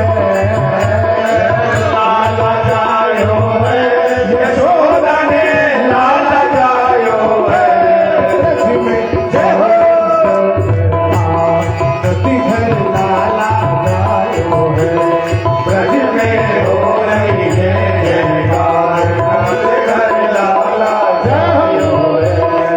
लाला जायो है, यशोदा ने लाला जायो है। ब्रज में जय हो नंदी घर लाला जायो है। ब्रज में हो रही जय जयकार, नंदी घर लाला जायो है।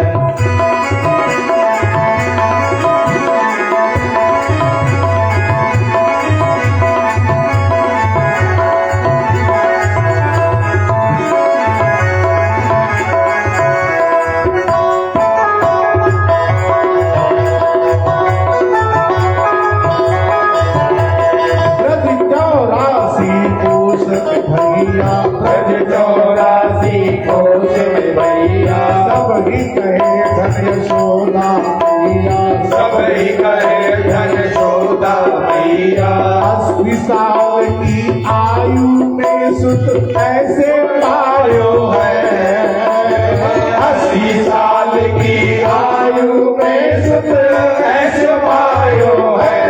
ब्रज 84 कोस में भैया, ब्रज 84 कोस में भैया। सब ही कहे धन यशोदा मैया, सब ही कहे धन यशोदा मैया। 80 साल की आयु में सुत ऐसे पायो है, 80 साल की आयु में सुत ऐसे पायो है।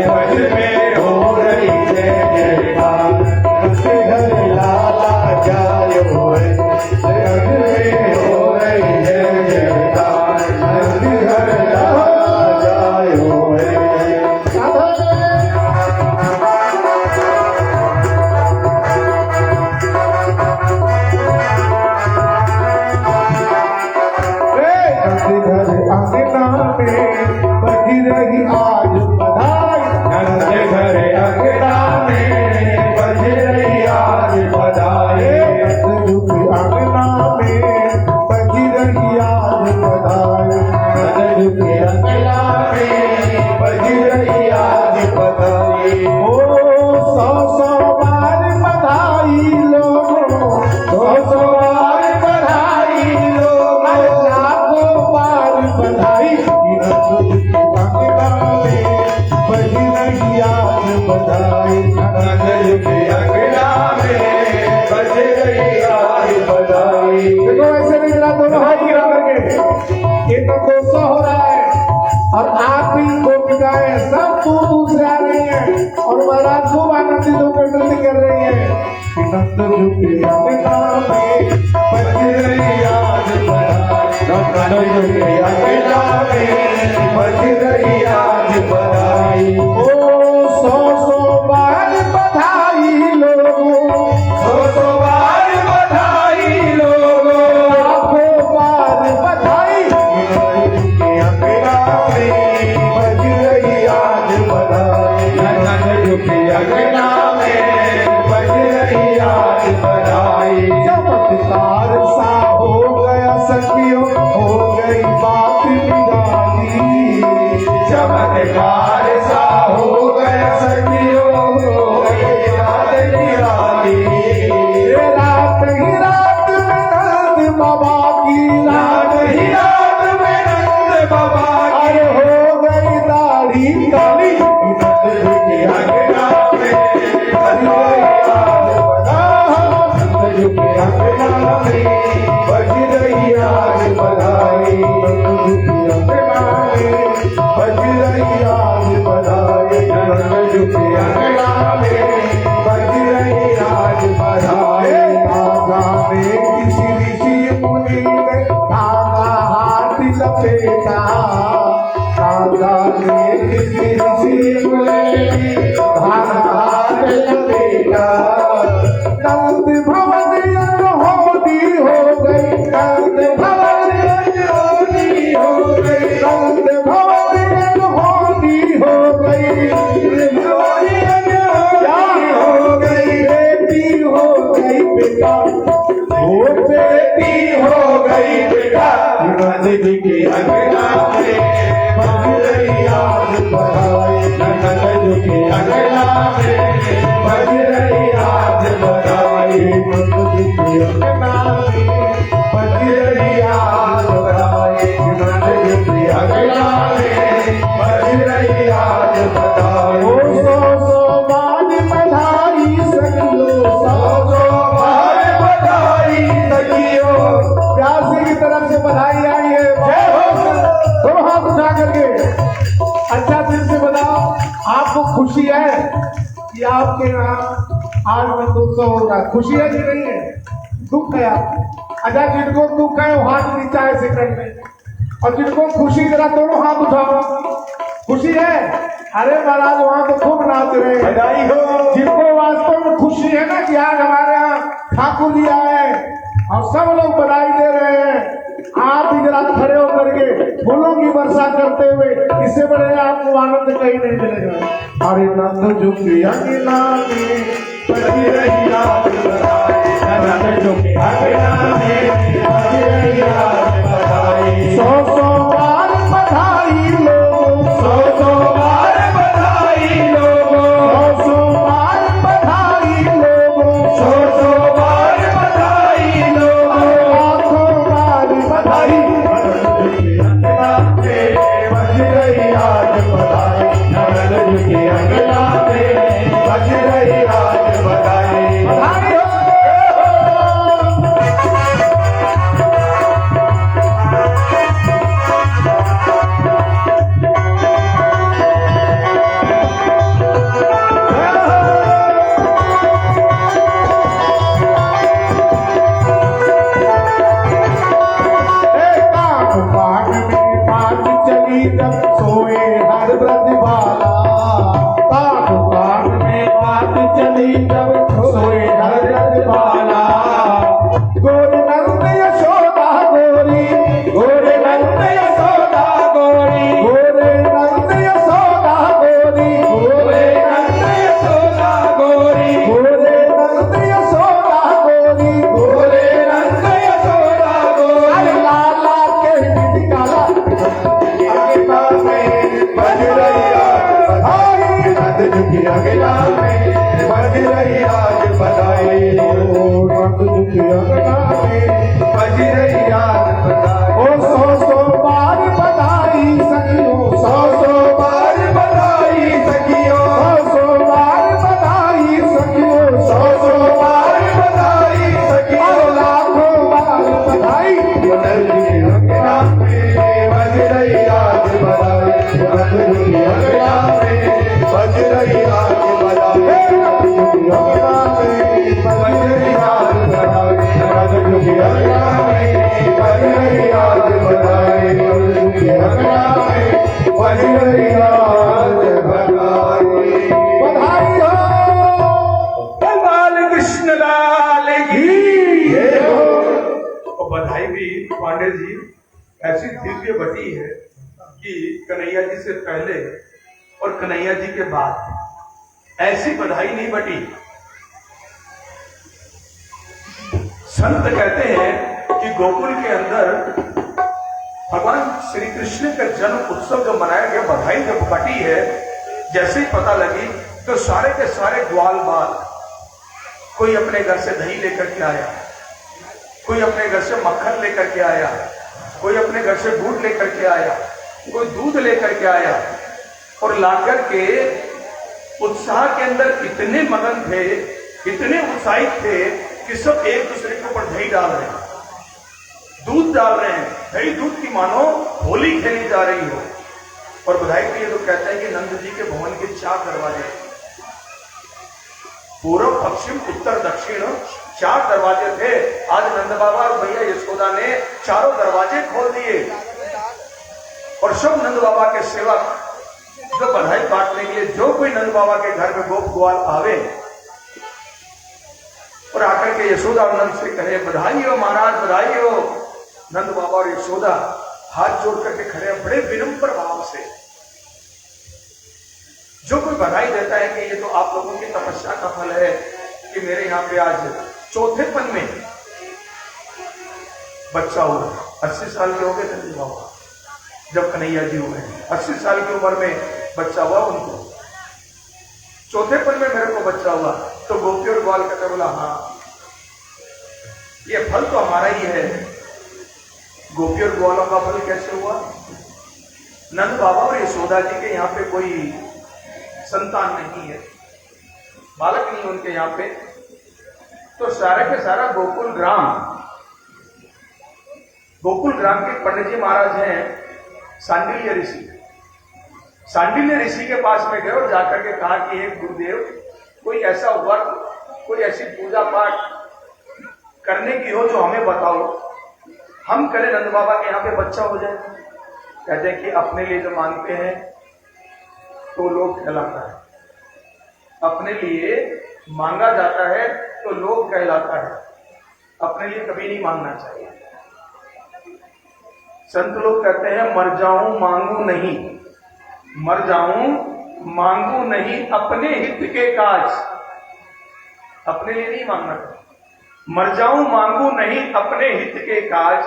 ब्रज में हो रही जय जयकार, नंदी घर लाला जायो है। ब्रज में हो रही जय जयकार, नंदी घर लाला जायो है। नंदी घर अंगना में बजी रही आज बधाई, नंदी घर अंगना में बजी रही आज बधाई। नंदी अंगना में बजी रही आज बधाई, नंदी अंगना में बजी रही आज बधाई। ओ 100 बार बधाई लोगों, 100 बार बधाई लोगों, लाखों बार बधाई। नंदी अंगना में बजी रही आज बधाई, नंदी अंगना में बजी रही आज बधाई। देखो ऐसे नहीं चला, दोनों हाथ गिरा करके, ये तो गुस्सा हो रहा है और आप ही को बिगाए, सब दूर दूर से आ रही है और महाराज खूब आनंदित होकर नृत्य कर रही है। नंद झुके अंगना में बजी रही आज बधाई, नंद झुके अंगना में बजी रही आज बधाई। ओ 100 बार बधाई लोगों, 100 बार बधाई लोगों, लाखों बार बधाई। नंद झुके अंगना में बजी रही आज बधाई, नंद झुके अंगना में बजी रही आज बधाई। चमत्कार सा हो गया सखियों, हो गई बात निराली, चमत्कार सा हो गया सखियों, हो गई बात निराली। रात ही रात में नंद बाबा की, रात ही रात में नंद बाबा की, अरे हो गई दाढ़ी काली। नंद झुके अंगना में बजी रही आज बधाई, नंद झुके अंगना में बजी रही आज बधाई। नंद झुके अंगना में बजी रही आज बधाई, नंद झुके अंगना में बजी रही आज बधाई। धागा में किसी ऋषि मुनि ने धागा हाथ लपेटा, धागा में किसी ऋषि मुनि ने धागा हाथ लपेटा। नंद भवन अनहोनी हो गई, नंद भवन अनहोनी हो गई, नंद भवन अनहोनी हो गई। क्या बेटी हो गई बेटा नंद जी की अंगना में बज रही आज बधाई नंद जी की अंगना में बज रही आज बधाई नंद जी की अंगना में बज रही आज बधाई नंद जी की अंगना में बज रही आज बधाई सो बाज बधाई सगियो सो बाज बधाई सगियो प्यार की तरफ से बधाई आई है दोनों हाथ उठा करके अच्छा दिल से बताओ आपको खुशी है कि आपके यहाँ आज मंदोत्सव हो रहा है खुशी है कि नहीं है दुख है आपको अच्छा जिनको दुख है वो हाथ नीचा है सेकंड में और जिनको खुशी जरा दोनों हाथ उठाओ खुशी है अरे महाराज वहां तो खूब नाच रहे हैं बधाई हो जिनको वास्तव में खुशी है ना कि आज हमारे यहाँ ठाकुर जी आए और सब लोग बधाई दे रहे हैं आप भी जरा खड़े होकर के फूलों की वर्षा करते हुए इससे बड़े आपको आनंद कहीं नहीं मिलेगा अरे नंद जो की अंगना में बजी रही आज बधाई नंद जो की अंगना में बजी रही आज बधाई सौ बार बधाई लोगों सौ बार बधाई लोगों सौ बार बधाई लोगों सौ बार बधाई लोगों लाखों बार बधाई बज रही आज बधाई नंद जी की अंगना में बज रही आज बधाई बधाई हो सोए हर प्रतिभाला काट काट में बात चली जब सोए हर प्रतिभाला गोरी नंद यशोदा गोरी गोरे नंद यशोदा गोरी गोरे नंद यशोदा गोरी गोरे नंद यशोदा गोरी गोरे नंद यशोदा गोरी गोरे नंद यशोदा गोरी लाला के निकाला बज रही आज बधाई नंद जी की अंगना में बज रही आज बधाई नंद जी की अंगना में बज रही आज बधाई ओ सौ बार बधाई सखियों सौ बार बधाई सखियों सौ बार बधाई सखियों सौ बार बधाई सखियों लाखों बार बधाई नंद जी की अंगना में बज रही आज बधाई नंद जी की अंगना में बज रही आज बधाई अंगना में बज रही आज बधाई नंद जी की अंगना में बज रही आज बधाई नंद जी की अंगना में बज रही आज बधाई बधाई हो बाल कृष्ण लाल की और बधाई भी पांडे जी ऐसी दिव्य बटी है कि कन्हैया जी से पहले और कन्हैया जी के बाद ऐसी बधाई नहीं बटी। संत कहते हैं कि गोकुल के अंदर भगवान श्री कृष्ण का जन्म उत्सव जो मनाया गया बधाई जब बटी है जैसे ही पता लगी तो सारे के सारे ग्वाल बाल कोई अपने घर से दही लेकर के आया कोई अपने घर से मक्खन लेकर के आया कोई अपने घर से दूध लेकर के आया कोई दूध लेकर के आया और लाकर के उत्साह के अंदर इतने मगन थे इतने उत्साहित थे कि सब एक दूसरे के ऊपर दही डाल रहे हैं दूध डाल रहे हैं दही दूध की मानो होली खेली जा रही हो। और बधाई के लिए तो कहते हैं कि नंद जी के भवन के 4 दरवाजे पूर्व पश्चिम उत्तर दक्षिण 4 दरवाजे थे। आज नंद बाबा और भैया यशोदा ने चारों दरवाजे खोल दिए और सब नंद बाबा के सेवक जो बधाई बांटने के लिए जो कोई नंद बाबा के घर में गोप ग्वाल आवे और आकर के यशोदा और नंद से कहे बधाई हो महाराज बधाई हो। नंद बाबा और यशोदा हाथ जोड़ करके खड़े हैं बड़े विनम्र भाव से। जो कोई बधाई देता है कि ये तो आप लोगों की तपस्या का फल है कि मेरे यहाँ पे आज चौथेपन में बच्चा हुआ, 80 साल के हो गए नंद बाबा जब कन्हैया जी हुए। 80 साल की उम्र में बच्चा हुआ उनको। चौथेपन में मेरे को बच्चा हुआ तो गोपी और ग्वाल कहते बोला हाँ ये फल तो हमारा ही है। गोपी और ग्वालों का फल कैसे हुआ? नंद बाबा और यशोदा जी के यहाँ पे कोई संतान नहीं है, बालक नहीं उनके यहाँ पे, तो सारे के सारा गोकुल ग्राम के पंडित जी महाराज हैं सांडिल्य ऋषि। सांडिल्य ऋषि के पास में गए और जाकर के कहा कि हे गुरुदेव, कोई ऐसा वर्त, कोई ऐसी पूजा पाठ करने की हो जो हमें बताओ, हम करें नंद बाबा के यहाँ पे बच्चा हो जाए। कहते हैं कि अपने लिए जो मांगते हैं तो लोग कहलाता है, अपने लिए मांगा जाता है तो लोग कहलाता है, अपने लिए कभी नहीं मांगना चाहिए। संत लोग कहते हैं मर जाऊं मांगू नहीं, मर जाऊं मांगू नहीं, अपने हित के काज, अपने लिए नहीं मांगना। मर जाऊं मांगू नहीं अपने हित के काज,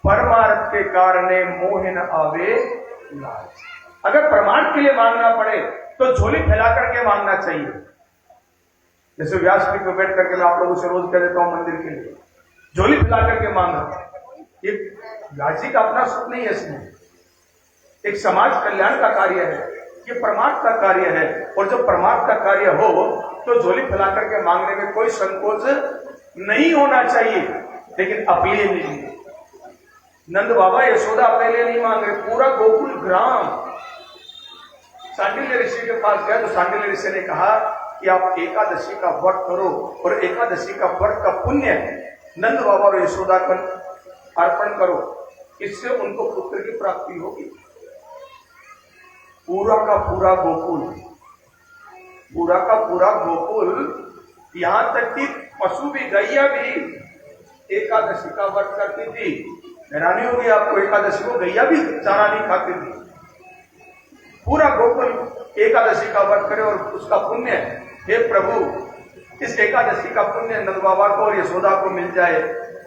परमार्थ के कारणे मोह न आवे लाज। अगर परमार्थ के लिए मांगना पड़े तो झोली फैला करके मांगना चाहिए। जैसे व्यासपीठ पे बैठ करके मैं आप लोगों से रोज कह देता हूं मंदिर के लिए झोली फैला करके मांगना, ये व्यास जी का अपना सुख नहीं है, इसमें एक समाज कल्याण का कार्य है, ये परमार्थ का कार्य है। और जब परमार्थ का कार्य हो तो झोली फैला करके मांगने में कोई संकोच नहीं होना चाहिए, लेकिन अपने लिए नहीं। नंद बाबा यशोदा अपने लिए नहीं मांग रहे, पूरा गोकुल ग्राम सांडिल्य ऋषि के पास गए तो सांडिल्य ऋषि ने कहा कि आप एकादशी का व्रत करो और एकादशी का व्रत का पुण्य नंद बाबा और यशोदा को अर्पण करो, इससे उनको पुत्र की प्राप्ति होगी। पूरा का पूरा गोकुल, यहां तक कि पशु भी, गैया भी एकादशी का व्रत करती थी। हैरानी होगी आपको, एकादशी को गैया भी चारा नहीं खाती थी। पूरा गोकुल एकादशी का व्रत करे और उसका पुण्य, हे प्रभु इस एकादशी का पुण्य नंद बाबा को और यशोदा को मिल जाए,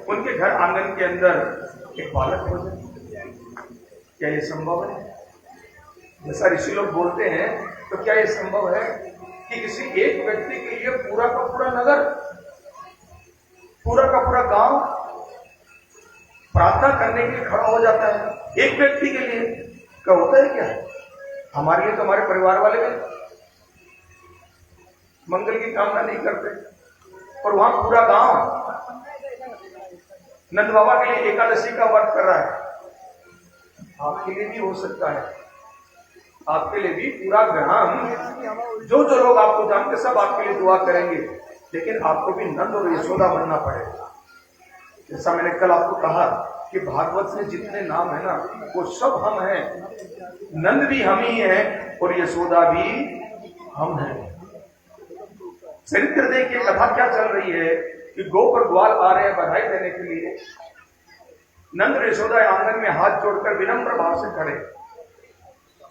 उनके घर आंगन के अंदर एक बालक हो जाए। क्या ये संभव है? जैसा ऋषि लोग बोलते हैं तो क्या ये संभव है कि किसी एक व्यक्ति के लिए पूरा का पूरा नगर, पूरा का पूरा गांव प्रार्थना करने के लिए खड़ा हो जाता है? एक व्यक्ति के लिए क्या होता है? क्या हमारे लिए तो हमारे परिवार वाले भी मंगल की कामना नहीं करते, और वहां पूरा गांव नंद बाबा के लिए एकादशी का व्रत कर रहा है। आपके लिए भी हो सकता है, आपके लिए भी पूरा ग्राम, जो जो लोग आपको जानते सब आपके लिए दुआ करेंगे, लेकिन आपको भी नंद और यशोदा बनना पड़ेगा। जैसा मैंने कल आपको कहा कि भागवत में जितने नाम है ना वो सब हम हैं, नंद भी हम ही हैं और यशोदा भी हम हैं। चरित्र देखिए, कथा क्या चल रही है कि गोप और ग्वाल आ रहे हैं बधाई देने के लिए। नंद और यशोदा आंगन में हाथ जोड़कर विनम्र भाव से खड़े।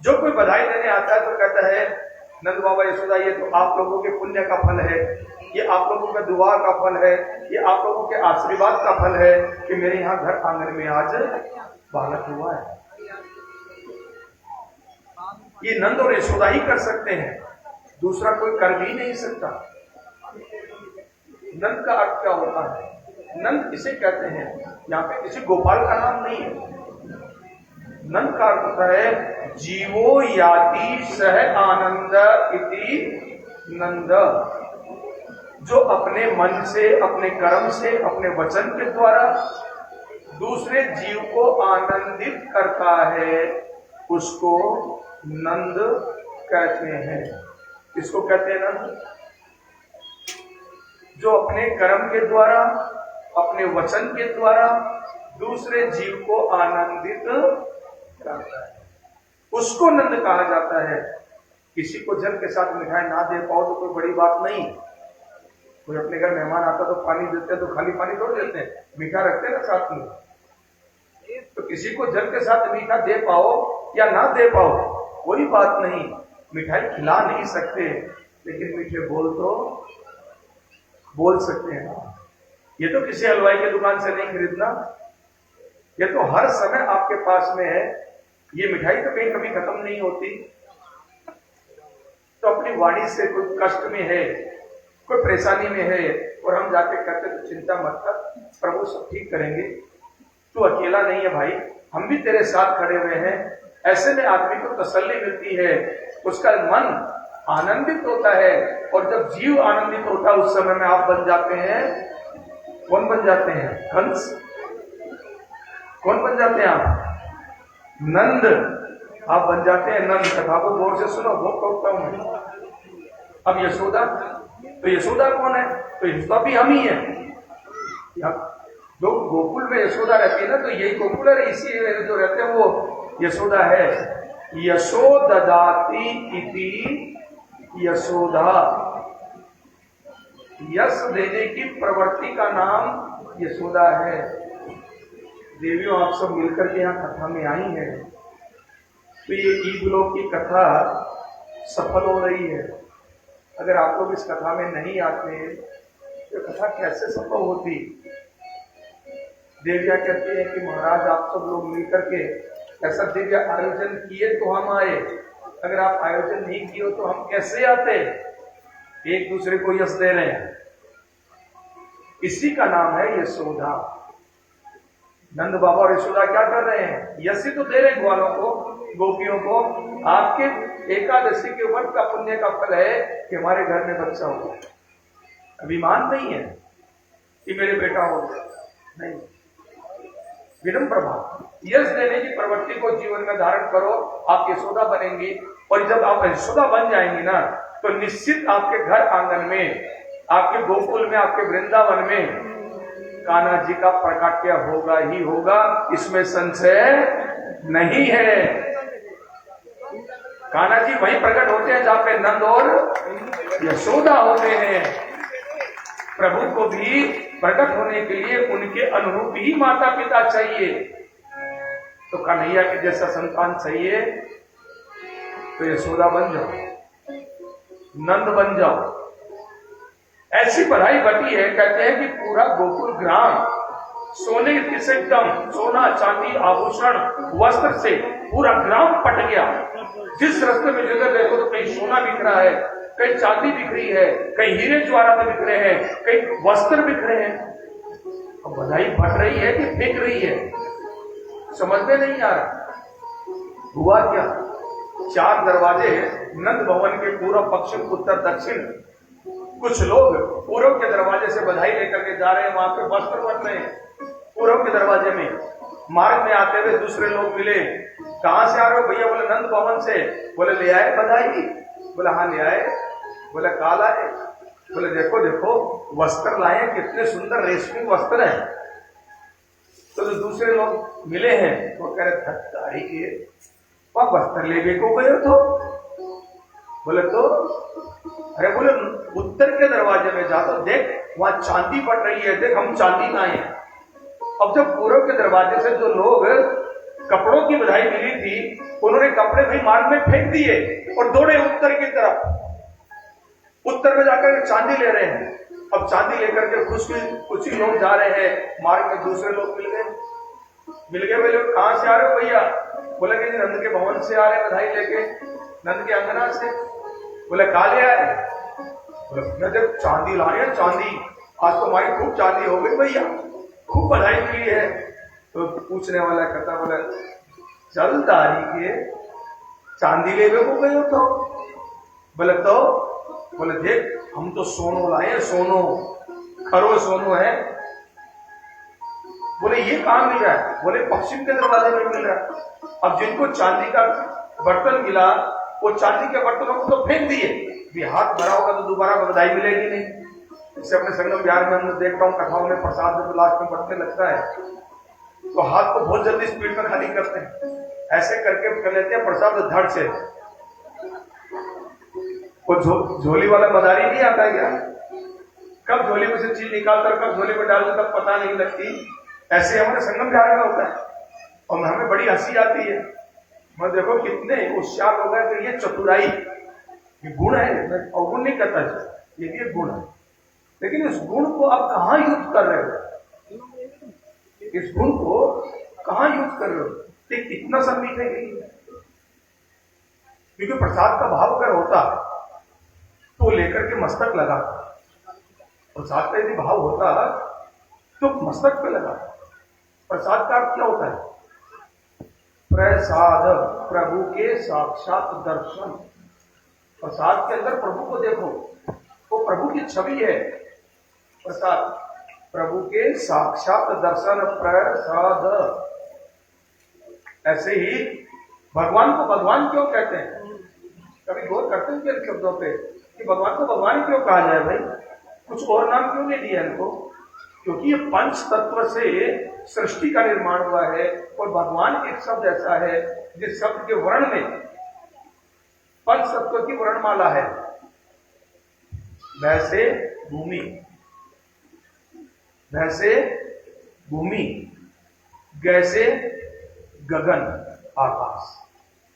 जो कोई बधाई देने आता है तो कहता है नंद बाबा यशोदा ये तो आप लोगों के पुण्य का फल है, ये आप लोगों के दुआ का फल है, ये आप लोगों के आशीर्वाद का फल है कि मेरे यहाँ घर आंगन में आज बालक हुआ है। ये नंद और यशोदा ही कर सकते हैं, दूसरा कोई कर भी नहीं सकता। नंद का अर्थ क्या होता है? नंद इसे कहते हैं, यहाँ पे किसी गोपाल का नाम नहीं है। नंद का अर्थ होता है जीवो याति सह आनंद इति नंद, जो अपने मन से, अपने कर्म से, अपने वचन के द्वारा दूसरे जीव को आनंदित करता है, उसको नंद कहते हैं। इसको कहते हैं नंद, जो अपने कर्म के द्वारा, अपने वचन के द्वारा दूसरे जीव को आनंदित करता है, उसको नंद कहा जाता है। किसी को जल के साथ मिठाई ना दे पाओ तो कोई बड़ी बात नहीं। कोई अपने घर मेहमान आता तो पानी देते हैं तो खाली पानी थोड़ देते हैं, मीठा रखते हैं ना साथ में। तो किसी को जल के साथ मीठा दे पाओ या ना दे पाओ कोई बात नहीं, मिठाई खिला नहीं सकते लेकिन मीठे बोल तो बोल सकते हैं। ये तो किसी हलवाई की दुकान से नहीं खरीदना, ये तो हर समय आपके पास में है, ये मिठाई तो कहीं कभी खत्म नहीं होती। तो अपनी वाणी से कोई कष्ट में है, कोई परेशानी में है और हम जाके कहते तो चिंता मत कर, प्रभु सब ठीक करेंगे, तू अकेला नहीं है भाई, हम भी तेरे साथ खड़े हुए हैं। ऐसे में आदमी को तसल्ली मिलती है, उसका मन आनंदित होता है। और जब जीव आनंदित होता है उस समय में आप बन जाते हैं, कौन बन जाते हैं? हंस। कौन बन जाते हैं आप? नंद। आप बन जाते हैं नंद। कथा को गौर से सुनो, बहुत कहता हूं मैं। अब यशोदा, तो यशोदा कौन है? तो यशोदा भी हम ही है। जो गोकुल में यशोदा रहती है ना, तो यही गोकुल है, इसी जो रहते हैं वो यशोदा है। यशोददाति इति यशोदा। यश देने की प्रवृत्ति का नाम यशोदा है। देवियों, आप सब मिलकर के यहाँ कथा में आई हैं, तो ये ईदलोक की कथा सफल हो रही है। अगर आप लोग इस कथा में नहीं आते तो कथा कैसे सफल होती? देविया कहती है कि महाराज आप सब लोग मिलकर के ऐसा दिव्य आयोजन किए तो हम आए, अगर आप आयोजन नहीं किए तो हम कैसे आते? एक दूसरे को यश दे रहे हैं, इसी का नाम है यशोदा। नंद बाबा और यशोदा क्या कर रहे हैं? यश तो दे रहे हैं ग्वालों को, गोपियों को। आपके एकादशी के व्रत का पुण्य का फल है कि हमारे घर में बच्चा हो। अभिमान नहीं है कि मेरे बेटा हो गया, नहीं, विनम्र भाव। यश देने की प्रवृत्ति को जीवन में धारण करो, आप यशोदा बनेंगी। और जब आप यशोदा बन जाएंगी ना, तो निश्चित आपके घर आंगन में, आपके गोकुल में, आपके वृंदावन में कान्हा जी का प्रकाट्य होगा ही होगा, इसमें संशय नहीं है। कान्हा जी वहीं प्रकट होते हैं जहां पे नंद और यशोदा होते हैं। प्रभु को भी प्रकट होने के लिए उनके अनुरूप ही माता पिता चाहिए। तो कन्हैया के जैसा संतान चाहिए तो यशोदा बन जाओ, नंद बन जाओ। ऐसी बढ़ाई बटी है, कहते हैं कि पूरा गोकुल ग्राम सोने से एकदम, सोना चांदी आभूषण वस्त्र से पूरा ग्राम पट गया। जिस रास्ते में जगह देखो तो कहीं सोना बिक रहा है, कहीं चांदी बिक रही है, कहीं हीरे ज्वारात बिक रहे हैं, कहीं वस्त्र बिक रहे हैं। अब बधाई फट रही है कि फेंक रही है, समझ में नहीं आ रहा। हुआ क्या? 4 दरवाजे नंद भवन के पूर्व, पश्चिम, उत्तर, दक्षिण। कुछ लोग पूर्व के दरवाजे से बधाई लेकर के जा रहे हैं, वहां पे वस्त्र बन रहे हैं पूर्व के दरवाजे में। मार्ग में आते हुए दूसरे लोग मिले, कहां से आ रहे हो भैया? बोले नंद भवन से। बोले ले आए बधाई? बोले हाँ ले आए। बोले कहा लाए? बोले देखो देखो वस्त्र लाए, कितने सुंदर रेशमी वस्त्र हैं। तो जो दूसरे लोग मिले हैं वो कह रहे धक्कारी के वह वस्त्र लेके को गए तो? बोले तो अरे बोले उत्तर के दरवाजे में जा तो देख वहां चांदी पट रही है, देख हम चांदी लाए हैं। अब जब पूर्व के दरवाजे से जो लोग कपड़ों की बधाई मिली थी, उन्होंने कपड़े भी मार्ग में फेंक दिए और दौड़े उत्तर की तरफ। उत्तर में जाकर चांदी ले रहे हैं। अब चांदी लेकर के कुछ ही लोग जा रहे हैं, मार्ग में दूसरे लोग मिल गए। बोले कहां से आ रहे हो भैया? बोले कि नंद के भवन से आ रहे बधाई लेके, नंद के अंगना से। बोले कहा ले आए? बोले जब चांदी लाए, चांदी आज तो हमारी खूब चांदी हो गई भैया, खूब बधाई मिली है। तो पूछने वाला कहता बोला चल तारी के चांदी ले को गए हो तो? बोले तो? बोले देख हम तो सोनो लाए, सोनो खरो सोनो है। बोले ये कहां मिल रहा है? बोले पश्चिम के दरवाजे में मिल रहा है। अब जिनको चांदी का बर्तन मिला वो चांदी के बर्तनों को तो फेंक दिए, भी हाथ भरा होगा तो दोबारा बधाई मिलेगी नहीं। इससे अपने संगम बिहार में हम देखता हूँ कथाओं में प्रसाद जब लास्ट में बढ़ते लगता है तो हाथ को बहुत जल्दी स्पीड में खाली करते हैं, ऐसे करके कर लेते हैं प्रसाद धड़ से। वो झोली वाला मदारी नहीं आता क्या? कब झोली में से चीज निकालता और कब झोली में डालता तब पता नहीं लगती। ऐसे हमारे संगम बिहार में होता है और हमें बड़ी हंसी आती है। मैं देखो कितने होशियार लोग हैं कि ये चतुराई, ये गुण है, मैं अवगुण नहीं करता, ये भी एक गुण है। लेकिन इस गुण को आप कहाँ यूज कर रहे हो? इस गुण को कहां युद्ध कर रहे हो? एक इतना सा मीठे गई, क्योंकि प्रसाद का भाव अगर होता तो लेकर के मस्तक लगा, प्रसाद का यदि भाव होता तो मस्तक पे लगा। प्रसाद का अर्थ क्या होता है? प्रसाद, प्रभु के साक्षात दर्शन। प्रसाद के अंदर प्रभु को देखो, वो प्रभु की छवि है। प्रसाद प्रभु के साक्षात दर्शन, प्रसाद। ऐसे ही भगवान को भगवान क्यों कहते हैं? कभी गौर करते हैं इन शब्दों पे कि भगवान को भगवान क्यों कहा जाए? भाई कुछ और नाम क्यों नहीं दिया इनको? क्योंकि ये पंच तत्व से सृष्टि का निर्माण हुआ है, और भगवान एक शब्द ऐसा है जिस शब्द के वर्ण में पंच तत्व की वर्णमाला है। वैसे भूमि, वैसे भूमि, गैसे गगन, आकाश।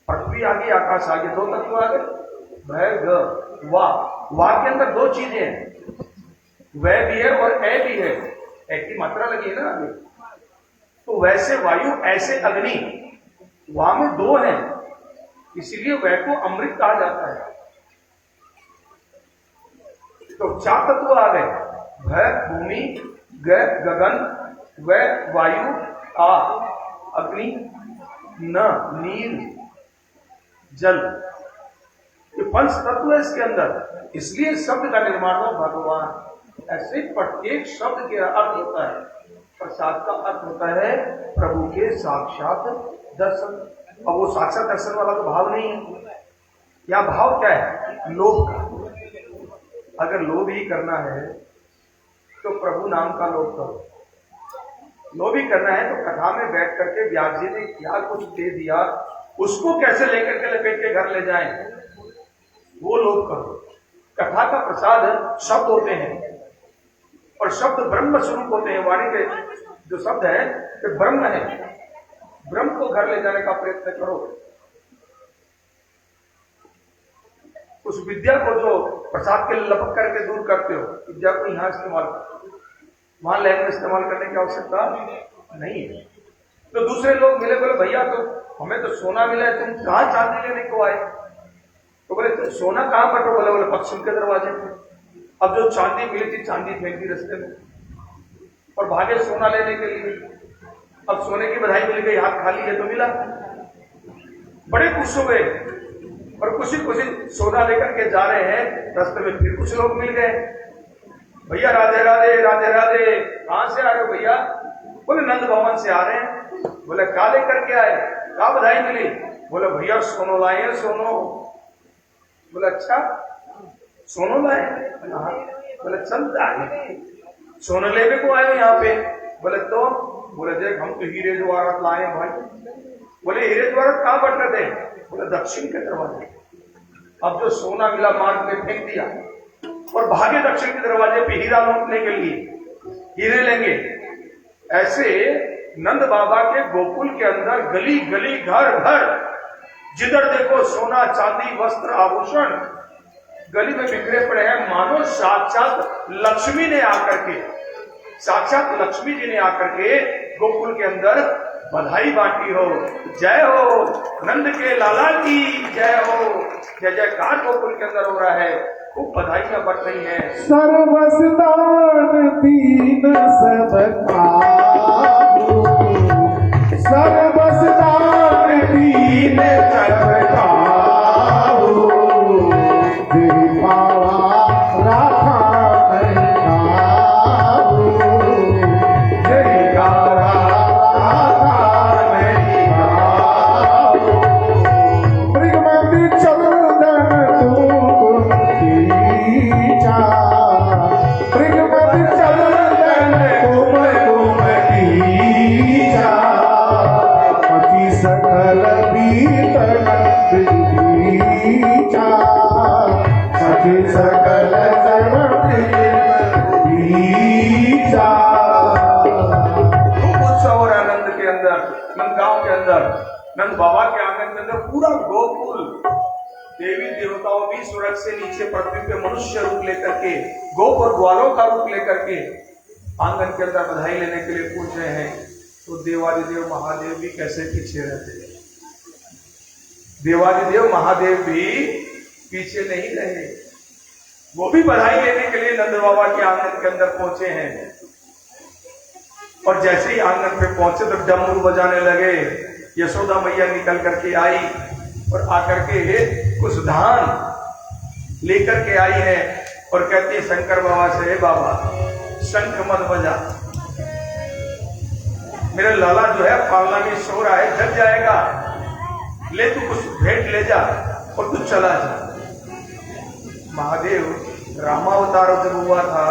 पृथ्वी आगे, आकाश आगे, दो तत्व आगे। वह ग वा के अंदर दो चीजें हैं, वह भी है और ए भी है। ए की मात्रा लगी है ना आगे। तो वैसे वायु, ऐसे अग्नि, वहां में दो हैं, इसीलिए वह को अमृत कहा जाता है। तो चार तत्व आ गए, वह भूमि, ग गगन, वह वायु, आ अग्नि, न नीर, जल। ये पंच तत्व है इसके अंदर, इसलिए शब्द का निर्माण हो भगवान। ऐसे प्रत्येक शब्द के अर्थ होता है। प्रसाद का अर्थ होता है प्रभु के साक्षात दर्शन। अब वो साक्षात दर्शन वाला तो भाव नहीं है। या भाव क्या है? लोभ का। अगर लोभ ही करना है तो प्रभु नाम का लोभ करो। लोभ ही करना है तो कथा में बैठ करके व्यास जी ने क्या कुछ दे दिया, उसको कैसे लेकर के लपेट के घर ले जाएं, वो लोभ करो। कथा का प्रसाद शब्द होते हैं, और शब्द ब्रह्म स्वरूप होते हैं। वाणी के जो शब्द है वो ब्रह्म है। ब्रह्म को घर ले जाने का प्रयत्न करो। उस विद्या को जो प्रसाद के लिए लपक करके दूर करते हो, विद्या को यहां इस्तेमाल करो, वहां लैंग्वेज इस्तेमाल करने की आवश्यकता नहीं है। तो दूसरे लोग मिले, बोले भैया तो हमें तो सोना मिला है, तुम कहां चांदी लेने को आए? तो बोले तुम सोना कहां बटो? बोले पश्चिम के दरवाजे पे। अब जो चांदी मिली थी, चांदी फेंक दी रास्ते में और भागे सोना लेने के लिए। अब सोने की बधाई मिल गई, हाथ खाली है तो मिला, बड़े खुश हो गए और खुशी खुशी सोना लेकर के जा रहे हैं। रास्ते में फिर कुछ लोग मिल गए, भैया राधे राधे, राधे राधे, कहां से आ रहे हो भैया? बोले नंद भवन से आ रहे हैं। बोले क्या लेकर के आए? क्या बधाई मिली? बोले भैया सोनो लाए हैं, सोनो। बोले अच्छा सोनो लाए? बोले चलता है, सोने लेने को आए यहाँ पे? बोले तो? बोले देख हम तो हीरे जवाहरात लाए भाई। बोले हीरे जवाहरात कहाँ बट रहे थे? बोले दक्षिण के दरवाजे। अब जो सोना मिला मार्ग में फेंक दिया और भागे दक्षिण के दरवाजे पे हीरा लूटने के लिए, हीरे लेंगे। ऐसे नंद बाबा के गोकुल के अंदर गली गली, घर घर, जिधर देखो सोना चांदी वस्त्र आभूषण गली में बिखरे पड़े हैं। मानो साक्षात लक्ष्मी ने आकर के, साक्षात लक्ष्मी जी ने आकर के गोकुल के अंदर बधाई बांटी हो। जय हो नंद के लाला की जय हो। जय जयकार गोकुल के अंदर हो रहा है, खूब बधाइयां बढ़ रही हैं। सर्वस्तान दीन सबका, सर्वस्तान दीन सबका, नंद बाबा के आंगन के अंदर पूरा गोकुल, देवी देवताओं भी स्वर्ग से नीचे पृथ्वी पे मनुष्य रूप लेकर के, गोप और ग्वालों का रूप लेकर के आंगन के अंदर बधाई लेने के लिए पूछ रहे हैं। तो देवादिदेव महादेव भी कैसे पीछे रहते? देवादिदेव महादेव भी पीछे नहीं रहे। वो भी बधाई लेने के लिए नंद बाबा के आंगन के अंदर पहुंचे हैं। और जैसे ही आंगन पे पहुंचे तो डमरू बजाने लगे। यशोदा मैया निकल करके आई और आकर के कुछ धान लेकर के आई है और कहती है शंकर बाबा से, हे बाबा शंख मत बजा, मेरा लाला जो है पालना में सो रहा है, जग जाएगा, ले तू कुछ भेंट ले जा और तू चला जा। महादेव रामावतार जब हुआ था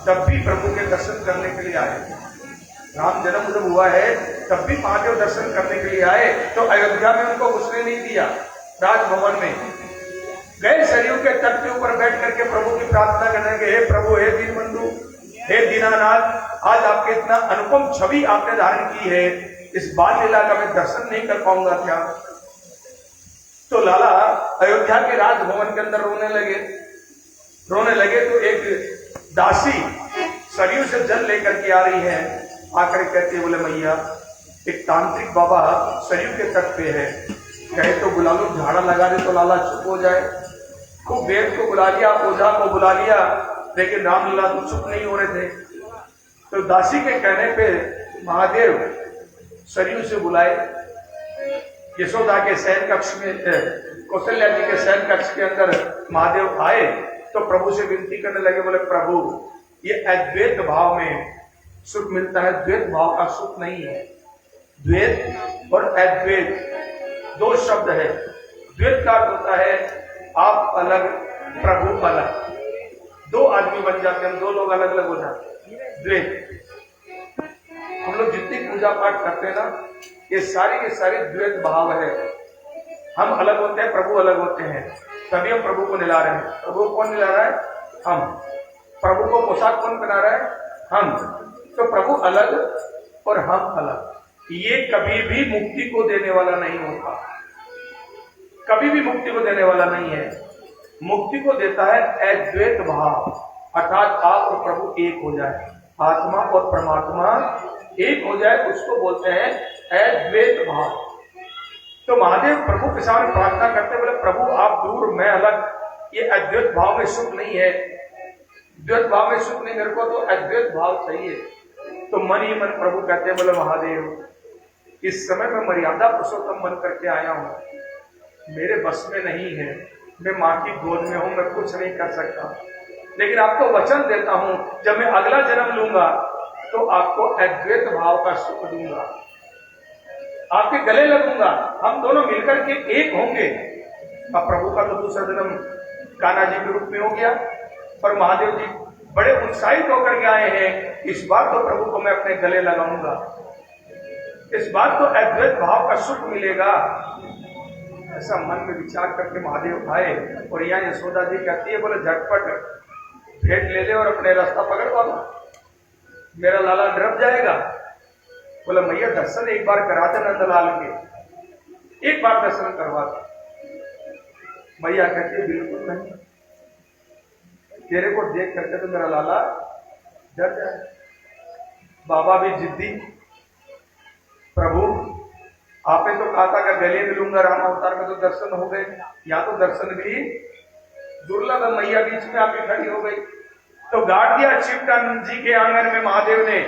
तब भी प्रभु के दर्शन करने के लिए आए। राम जन्म जब हुआ है तब भी महादेव दर्शन करने के लिए आए। तो अयोध्या में उनको उसने नहीं दिया, राजभवन में गए, सरयू के तट के ऊपर बैठ करके प्रभु की प्रार्थना करने के, हे प्रभु, हे दीनबंधु, हे दीनानाथ, आज आपके इतना अनुपम छवि आपने धारण की है, इस बाल लीला का मैं दर्शन नहीं कर पाऊंगा क्या? तो लाला अयोध्या के राजभवन के अंदर रोने लगे। तो एक दासी सरयू से जल लेकर के आ रही है, आकर कहती है, बोले मैया एक तांत्रिक बाबा सरयू के तट पे है, कहे तो बुला लो, झाड़ा लगा दे तो लाला चुप हो जाए। खूब वेद को बुला लिया, ओझा को बुला लिया, लेकिन रामलला तो चुप नहीं हो रहे थे। तो दासी के कहने पे महादेव सरयू से बुलाए। यशोदा के शयन कक्ष में, कौशल्या जी के शयन कक्ष के अंदर महादेव आए तो प्रभु से विनती करने लगे, बोले प्रभु ये अद्वैत भाव में सुख मिलता है, द्वैत भाव का सुख नहीं है। द्वैत और अद्वैत दो शब्द है। द्वैत का अर्थ होता है आप अलग प्रभु अलग, दो आदमी बन जाते हैं, दो लोग अलग अलग हो जाते हैं। द्वैत, हम लोग जितनी पूजा पाठ करते हैं ना, ये सारी के सारी द्वैत भाव है। हम अलग होते हैं, प्रभु अलग होते हैं, तभी हम प्रभु को निला रहे हैं। प्रभु कौन निला रहा है? हम। प्रभु को पोशाक कौन पहना रहा है? हम। तो प्रभु अलग और हम अलग। ये कभी भी मुक्ति को देने वाला नहीं होता, कभी भी मुक्ति को देने वाला नहीं है। मुक्ति को देता है अद्वैत भाव, अर्थात आप और प्रभु एक हो जाए, आत्मा और परमात्मा एक हो जाए, उसको बोलते हैं अद्वैत भाव। तो महादेव प्रभु के सामने प्रार्थना करते बोले, प्रभु आप दूर मैं अलग, ये अद्वैत भाव में सुख नहीं है, द्वैत भाव में सुख नहीं, मेरे को तो अद्वैत भाव चाहिए। तो मन ही मन प्रभु कहते बोले, महादेव इस समय मैं मर्यादा पुरुषोत्तम बन करके आया हूं, मेरे बस में नहीं है, मैं माँ की गोद में हूं, मैं कुछ नहीं कर सकता, लेकिन आपको वचन देता हूं जब मैं अगला जन्म लूंगा तो आपको अद्वैत भाव का सुख दूंगा, आपके गले लगूंगा, हम दोनों मिलकर के एक होंगे। अब प्रभु का तो दूसरा जन्म कान्हा जी के रूप में हो गया और महादेव जी बड़े उत्साहित होकर के आए हैं, इस बार तो प्रभु को मैं अपने गले लगाऊंगा, इस बार तो अद्वैत भाव का सुख मिलेगा। ऐसा मन में विचार करके महादेव आए और यहाँ यशोदा जी कहती है, बोले झटपट भेंट ले ले और अपने रास्ता पकड़ वाला, मेरा लाला डर जाएगा। बोला मैया दर्शन एक बार करा दे नंदलाल के, एक बार दर्शन करवा दे। मैया कहती है बिल्कुल नहीं, तेरे को देख करके तो मेरा लाला डर जाए। बाबा भी जिद्दी, प्रभु आपने तो कहा था कि गले मिलूंगा, राम अवतार में तो दर्शन हो गए, यहाँ तो दर्शन भी दुर्लभ है। मैया बीच में आके खड़ी हो गई तो गाड़ दिया चिपटन जी के आंगन में महादेव ने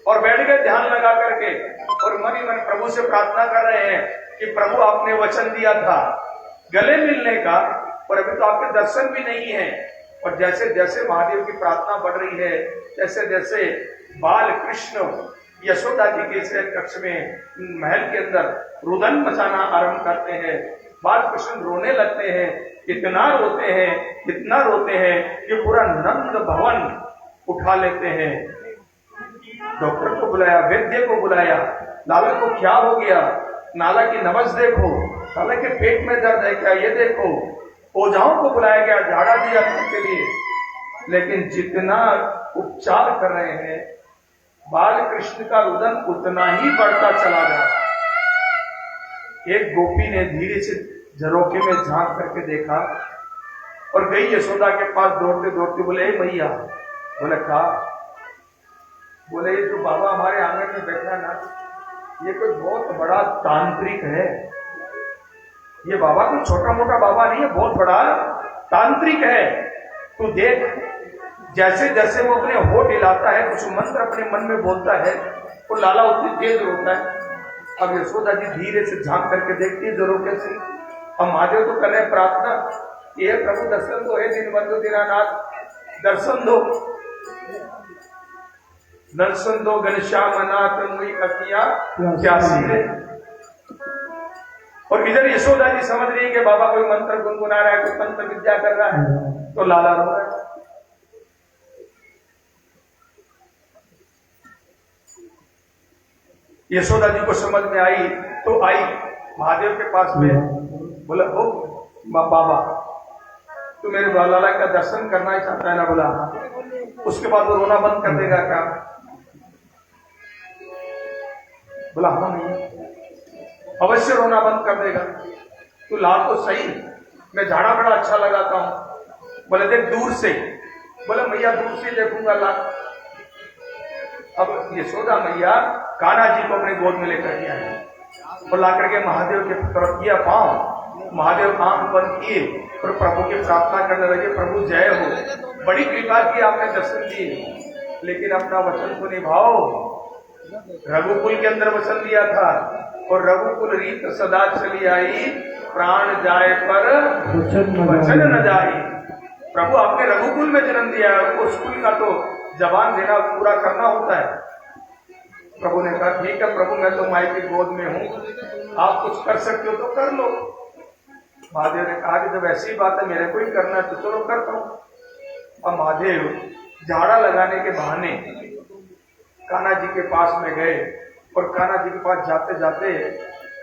और बैठ गए ध्यान लगा करके और मन ही मन प्रभु से प्रार्थना कर रहे हैं कि प्रभु आपने वचन दिया था गले मिलने का, और अभी तो आपके दर्शन भी नहीं है। और जैसे जैसे महादेव की प्रार्थना बढ़ रही है, जैसे जैसे बाल कृष्ण यशोदा जी के शयन कक्ष में महल के अंदर रुदन मचाना आरंभ करते हैं, बाल कृष्ण रोने लगते हैं, इतना रोते हैं कि पूरा नंद भवन उठा लेते हैं। डॉक्टर को बुलाया, वैद्य को बुलाया, लाला को क्या हो गया, नाला की नब्ज देखो, नाला के पेट में दर्द है क्या, ये देखो। ओझाओं को बुलाया गया, झाड़ा दिया उनके लिए, लेकिन जितना उपचार कर रहे हैं बाल कृष्ण का रुदन उतना ही बढ़ता चला जाता। एक गोपी ने धीरे से झरोखे में झांक करके देखा और गई यशोदा के पास दौड़ते दौड़ते, बोले भैया, बोले कहा, बोले ये जो बाबा हमारे आंगन में बैठा ना, ये कोई बहुत बड़ा तांत्रिक है, ये बाबा कोई छोटा मोटा बाबा नहीं है, बहुत बड़ा तांत्रिक है। तू देख जैसे जैसे वो अपने होठ हिलाता है, कुछ मंत्र अपने मन में बोलता है, वो लाला उतनी तेज होता है। अब यशोदा जी धीरे से झांक करके देखती है जरूर कैसे। अब महादेव तो कर रहे प्रार्थना, ये प्रभु दर्शन दो, हे दीनबंधु दीनानाथ दर्शन दो, दर्शन दो घनश्याम अनाथ मुई अखियां प्यासी है। और इधर यशोदा जी समझ रही है कि बाबा कोई मंत्र गुनगुना रहा है, कोई मंत्र विद्या कर रहा है, तो लाला रो रहा है। यशोदा जी को समझ में आई तो आई महादेव के पास में, बोला ओ बाबा तू मेरे लाला का दर्शन करना ही चाहता है ना? बोला हाँ। उसके बाद वो रोना बंद कर देगा क्या? बोला हाँ नहीं, अवश्य रोना बंद कर देगा। तू ला तो सही, मैं झाड़ा बड़ा अच्छा लगाता हूं। बोले देख दूर से। बोले मैया दूर से देखूंगा ला। अब यशोदा मैया कान्हा जी को अपने गोद में लेकर के आई और ला करके महादेव के तरफ किया पांव। महादेव आंख बंद किए और प्रभु की प्रार्थना करने लगे, प्रभु जय हो, बड़ी कृपा की आपने दर्शन दिए, लेकिन अपना वचन को निभाओ। रघुकुल के अंदर वचन दिया था और रघुकुल रीत सदा चली आई, प्राण जाए पर वचन न जाए। प्रभु आपने रघुकुल में जन्म दिया है, उस कुल का तो जबान देना पूरा करना होता है। प्रभु ने कहा ठीक है प्रभु, मैं तो माई की गोद में हूं, आप कुछ कर सकते हो तो कर लो। महादेव ने कहा कि जब ऐसी बात है मेरे को ही करना है तो चलो करता हूं। अब महादेव झाड़ा लगाने के बहाने कान्हा जी के पास में गए और कान्हा जी के पास जाते जाते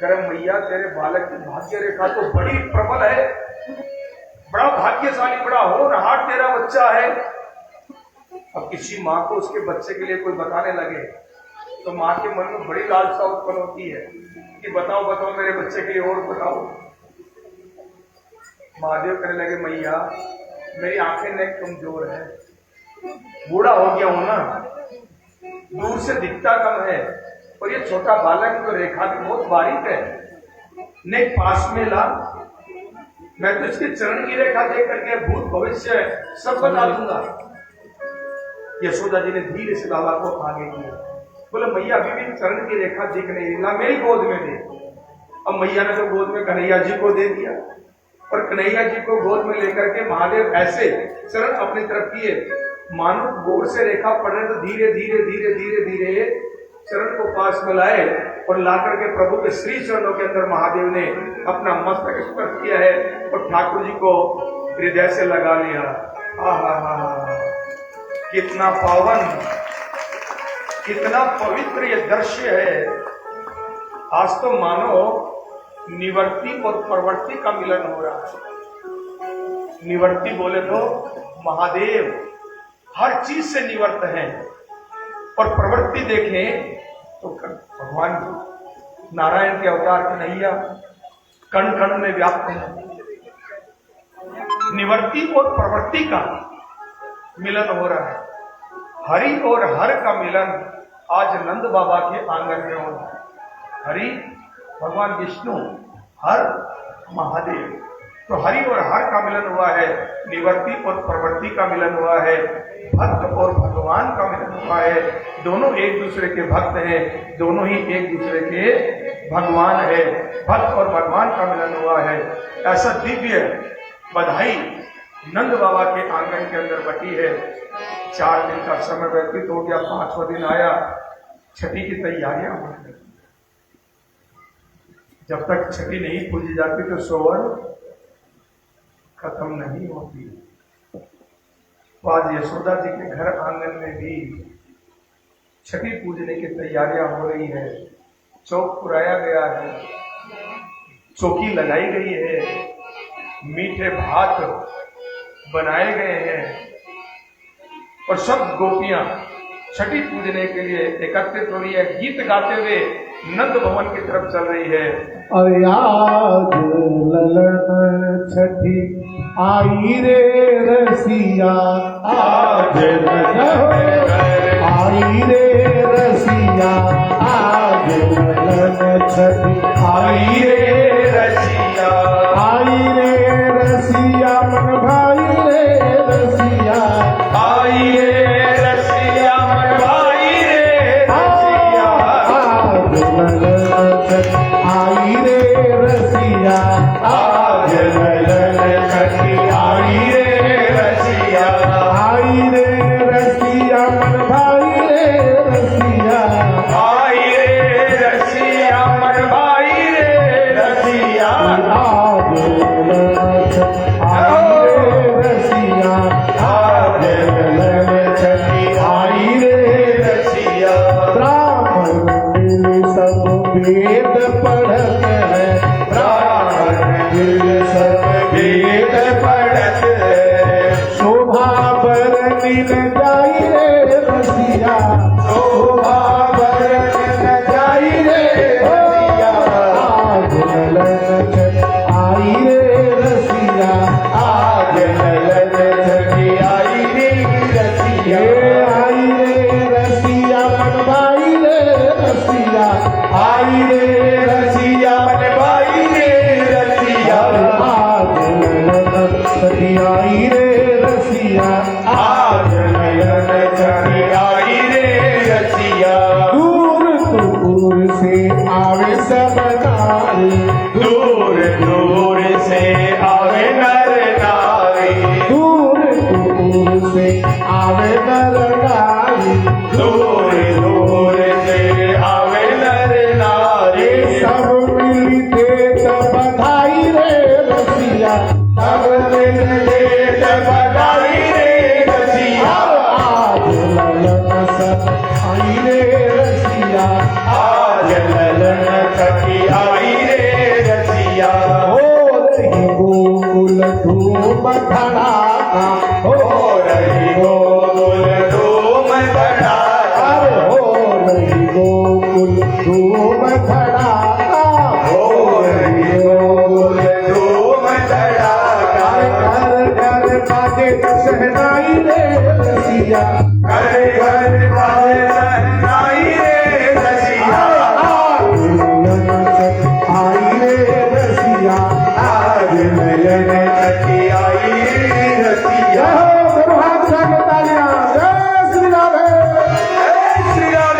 करे मैया तेरे बालक की भाग्य रेखा तो बड़ी प्रबल है, बड़ा भाग्यशाली, बड़ा होनहार तेरा बच्चा है। अब किसी माँ को उसके बच्चे के लिए कोई बताने लगे तो माँ के मन में बड़ी लालसा उत्पन्न होती है कि बताओ बताओ मेरे बच्चे के लिए और बताओ। महादेव कहने लगे मैया मेरी आंखें नेक कमजोर है, बूढ़ा हो गया हूं ना, दूर से दिखता कम है, और ये छोटा बालक तो रेखा भी बहुत बारीक है, नेक पास में ला, मैं तो इसके चरण की रेखा देख करके भूत भविष्य सब बता दूंगा। यशोदा जी ने धीरे से लाला को आगे किया, बोले मैया अभी भी चरण की रेखा दिख नहीं रही, मेरी गोद में दे। अब मैया ने तो गोद में कन्हैया जी को दे दिया और कन्हैया जी को गोद में लेकर के महादेव ऐसे चरण अपनी तरफ किए, मानो गोर से रेखा पड़ रहे तो धीरे धीरे धीरे धीरे धीरे चरण को पास में लाए और लाकर के प्रभु के श्री चरणों के अंदर महादेव ने अपना मस्तक स्पर्श किया है और ठाकुर जी को हृदय से लगा लिया। आहा, कितना पावन, कितना पवित्र ये दृश्य है। आज तो मानो निवर्ती और प्रवर्ती का मिलन हो रहा है। निवर्ती बोले तो महादेव हर चीज से निवर्त है, और प्रवृत्ति देखें तो भगवान नारायण के अवतार कन्हैया कण कण में व्याप्त है। निवर्ती और प्रवृत्ति का मिलन हो रहा है। हरि और हर का मिलन आज नंद बाबा के आंगन में हो रहा है। हरि भगवान विष्णु, हर महादेव, तो हरि और हर का मिलन हुआ है, निवर्ती और प्रवृत्ति का मिलन हुआ है, भक्त और भगवान का मिलन हुआ है। दोनों एक दूसरे के भक्त हैं, दोनों ही एक दूसरे के भगवान है। भक्त और भगवान का मिलन हुआ है। ऐसा दिव्य बधाई नंद बाबा के आंगन के अंदर बटी है। 4 दिन का समय व्यतीत हो गया, 5वां दिन आया, छठी की तैयारियां हो गई। जब तक छठी नहीं पूजी जाती तो सोवर खत्म नहीं होती। तो आज यशोदा जी के घर आंगन में भी छठी पूजने की तैयारियां हो रही है। चौक पुराया गया है, चौकी लगाई गई है, मीठे भात बनाए गए हैं और सब गोपियां छठी पूजने के लिए एकत्रित हो रही है। गीत गाते हुए नंद भवन की तरफ चल रही है। अरे आज ललन छठी आई रे रसिया, आज ललन आई रे रसिया, आज ललन छठी आई रे रसिया, आई रे रसिया मन भाई रे रसिया आई रे रसिया मन भाई रे रसिया, आज ललन छठी आई रे रसिया आज ललन छठी आई रे रसिया, आई रे रसिया मन भाई रे रसिया आई रे रसिया मन भाई रे रसिया, आज ललन छठी आई रे रसिया आज ललन छठी आई रे रसिया, ब्राह्मण मिल सब वेद पढ़त है ब्राह्मण मिल सब वेद पढ़त है, शोभा बरनी न जाई रे रसिया शोभा बरन न जाई रे रसिया, आज ललन छठी आई रे रसिया आज ललन छठी आई रे रसिया, ये आई रे रसिया मन भाई रे रसिया आई रे रसिया मन भाई रे रसिया, आज ललन छठी आई रे रसिया आज ललन छठी आई रे रसिया, दूर से आवे सब नारी दूर दूर से आवे नर नारी, दूर से आवे नर नारी दूर दूर से आवे नर नारी, सब मिली देत बधाई रे रसिया सब मिल देत बधाई रे रसिया, आज ललन सब आई रे रसिया आज ललन छठी आई रे रसिया, हो रही गोकुल धूम धड़ाका हो रही गोकुल धूम धड़ाका, अरे हो रही गोकुल धूम धड़ाका हो रही गोकुल धूम धड़ाका, घर घर बाजे सहनाई रे रसिया घर घर बाजे सहनाई रे रसिया, आज ललन छठी आई रे रसिया आज ललन छठी आई रे रसिया, जय हो हाथ उठा के तालियां जय श्री राम जय श्री राम।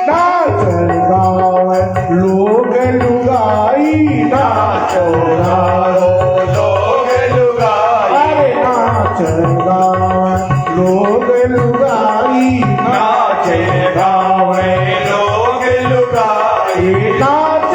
नाच गाव लोग लुगाई नाच गाओ लोग लुगाई, अरे नाच गाव लोग लुगाई नाचे गावे लोग लुगाई, नाच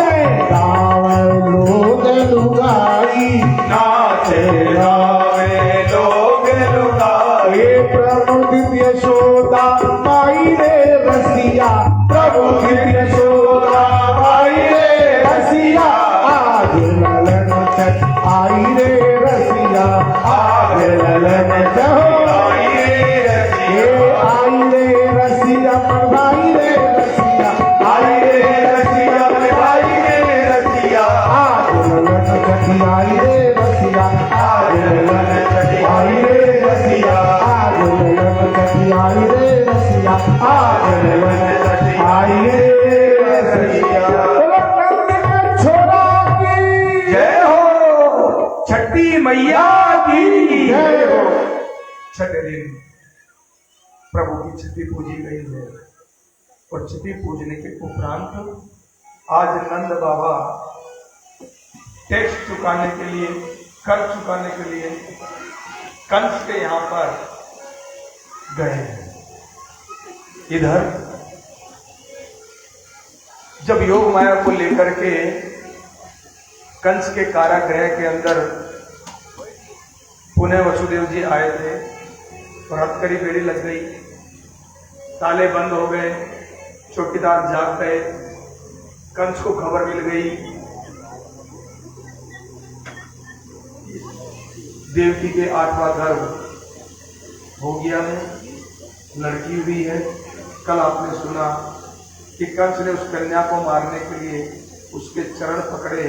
गाव लोग लुगाई नाचे गावे लोग लुगाई, हे प्रभु दिव्य यशोदा माई रे रसिया प्रभु दिव्य यशोदा माई रे रसिया आज ललन छठी आई रे रसिया आज ललन छठी आई रे हे रसिया, आई रे रसिया मन भाई रे रसिया आई रे रसिया मन भाई रे रसिया, आज ललन छठी आई रे रसिया आज ललन छठी आई रे रसिया, आज ललन छठी आई रे रसिया आज ललन छठी आई रे रसिया बोलो नंद के छोरा की जय हो छठी मैया की जय हो। छठे दिन प्रभु की छठी पूजी गई है और छठी पूजने के उपरांत आज नंद बाबा टैक्स चुकाने के लिए, कर चुकाने के लिए कंस के यहाँ पर गए हैं। इधर जब योग माया को लेकर के कंस के कारागृह के अंदर पुनः वसुदेव जी आए थे और हथकड़ी बेड़ी लग गई, ताले बंद हो गए, चौकीदार जाग गए, कंस को खबर मिल गई, देवकी के 8वां गर्भ हो गया है, लड़की हुई है। कल आपने सुना कि कंस ने उस कन्या को मारने के लिए उसके चरण पकड़े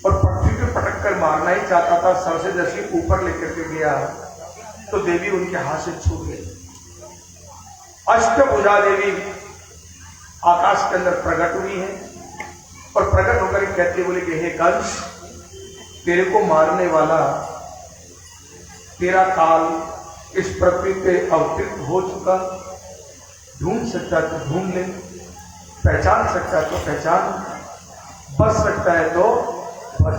और पृथ्वी पे पटक कर मारना उठना ही चाहता था, सर से जैसे ऊपर लेकर के गया तो देवी उनके हाथ से छूट गई। अष्टभुजा देवी आकाश के अंदर प्रकट हुई है और प्रकट होकर कहते बोले कि हे कंस, तेरे को मारने वाला तेरा काल इस पृथ्वी पे अवतरित हो चुका, ढूंढ सकता तो ढूंढ ले, पहचान सकता है तो पहचान, बच सकता है तो बच।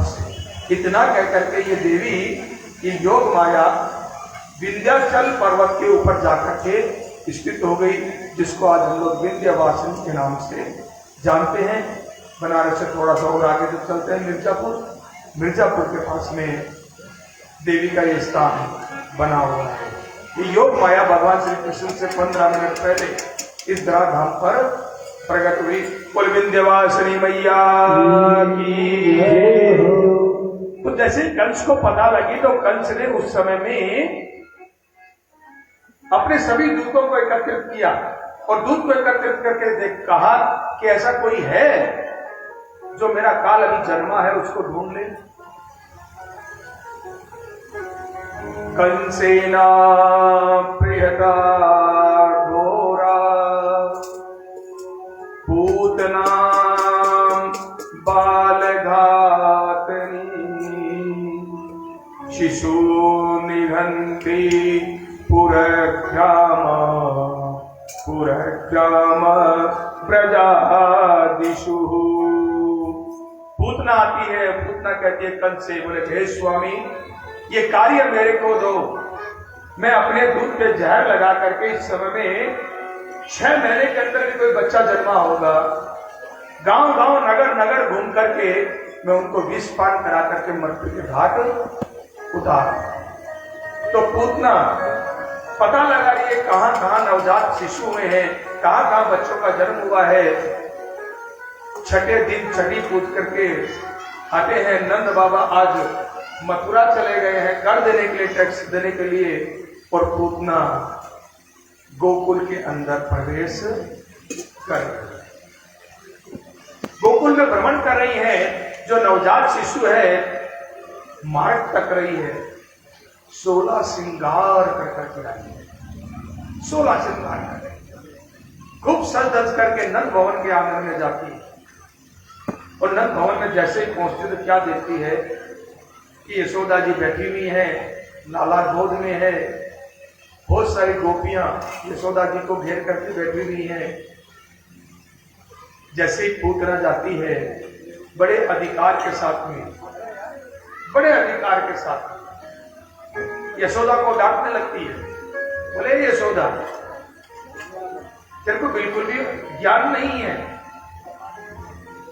इतना कह करके ये देवी, ये योग माया विंध्याचल पर्वत के ऊपर जाकर के स्थित हो गई, जिसको आज हम लोग विंध्यवासिनी के नाम से जानते हैं। बनारस से थोड़ा सा और आगे जब चलते हैं मिर्जापुर के पास में देवी का ये स्थान बना हुआ है। ये योग माया भगवान श्री कृष्ण से 15 मिनट पहले इस धराधाम पर प्रकट हुई। बोल विंध्यवासिनी मैया की। तो जैसे कंस को पता लगी तो कंस ने उस समय में अपने सभी दूतों को एकत्रित किया और दूत को एकत्रित करके कहा कि ऐसा कोई है जो मेरा काल अभी जन्मा है, उसको ढूंढ ले। कंसेना प्रियता घोरा पूतना बालघातनी शिशु निघंती पुरग्राम प्रजादिषु। पूतना आती है, पूतना कहती है कंस से, बोले हे स्वामी, ये कार्य मेरे को दो, मैं अपने दूध पे जहर लगा करके इस समय में 6 महीने के अंदर भी कोई बच्चा जन्मा होगा, गांव गांव नगर नगर घूम करके मैं उनको विष पान करा करके मृत्यु के घाट उतार। तो पूतना पता लगा ये कहां कहां नवजात शिशु हुए हैं, कहां कहां बच्चों का जन्म हुआ है। छठे दिन छठी पूज करके आते हैं। नंद बाबा आज मथुरा चले गए हैं कर देने के लिए, टैक्स देने के लिए, और पूतना गोकुल के अंदर प्रवेश कर गोकुल में भ्रमण कर रही है। जो नवजात शिशु है मार्ग तक रही है, 16 श्रृंगार कर आई है, 16 श्रृंगार कर रही है। खूब सज धज करके नंद भवन के आंगन में जाती है और नंद भवन में जैसे ही पहुंचती तो क्या देखती है कि यशोदा जी बैठी हुई है, लाला गोद में है, बहुत सारी गोपियां यशोदा जी को घेर करके बैठी हुई हैं। जैसे ही पूतना जाती है बड़े अधिकार के साथ में, बड़े अधिकार के साथ यशोदा को डांटने लगती है। बोले यशोदा, तेरे को बिल्कुल भी ज्ञान नहीं है।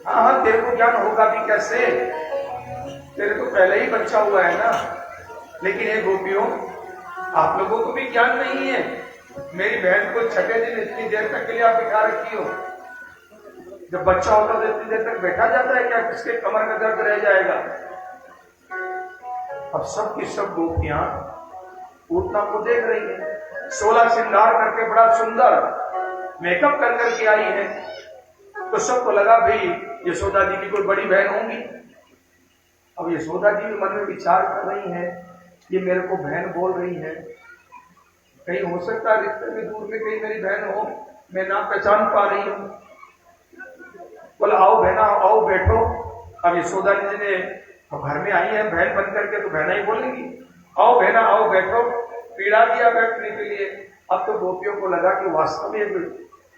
हाँ, तेरे को ज्ञान होगा भी कैसे, तेरे तो पहले ही बच्चा हुआ है ना। लेकिन ये गोपियों, आप लोगों को भी ज्ञान नहीं है। मेरी बहन को छठे दिन इतनी देर तक के लिए आप बिठा रखी हो, जब बच्चा होता तो इतनी देर तक बैठा जाता है क्या? किसके कमर में दर्द रह जाएगा। अब सब की सब गोपियां पूतना को देख रही है, 16 श्रृंगार करके बड़ा सुंदर मेकअप कर करके आई है। तो सबको लगा भाई यशोदा जी की कोई बड़ी बहन होंगी। अब यशोदा जी मन में विचार कर रही है, ये मेरे को बहन बोल रही है, कहीं हो सकता है रिश्ते में दूर में कहीं मेरी बहन हो, मैं ना पहचान पा रही हूं। बोला आओ बहना, आओ बैठो। अब यशोदा जी ने घर में आई है बहन बन करके, तो बहना ही बोलेंगी, आओ बहना आओ बैठो। पीड़ा दिया बैठने के लिए। अब तो गोपियों को लगा कि वास्तव में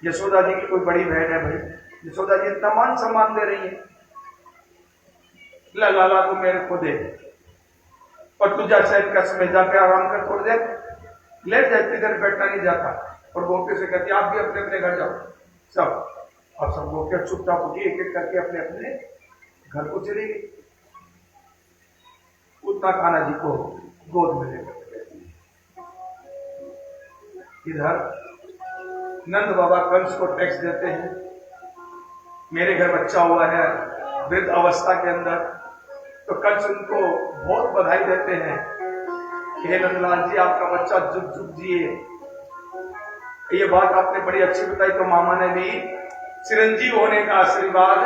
यशोदा जी की कोई बड़ी बहन है। भाई यशोदा जी इतना मान सम्मान दे रही है, लाला को मेरे को दे, और तुझा शायद कस में जाके आराम कर थोड़ी देर लेट जाती, देर बैठना नहीं जाता। और गोपियों से कहती आप भी अपने अपने घर जाओ सब। और सब गोपियां चुपचाप उठी, एक एक करके अपने अपने घर को चली गई। उतना कान्हा जी को गोद में लेकर इधर नंद बाबा कंस को टैक्स देते हैं, मेरे घर बच्चा हुआ है वृद्ध अवस्था के अंदर। तो कंस उनको बहुत बधाई देते हैं कि हे नंदलाल जी, आपका बच्चा जुग जुग जिए। ये बात आपने बड़ी अच्छी बताई। तो मामा ने भी चिरंजीव होने का आशीर्वाद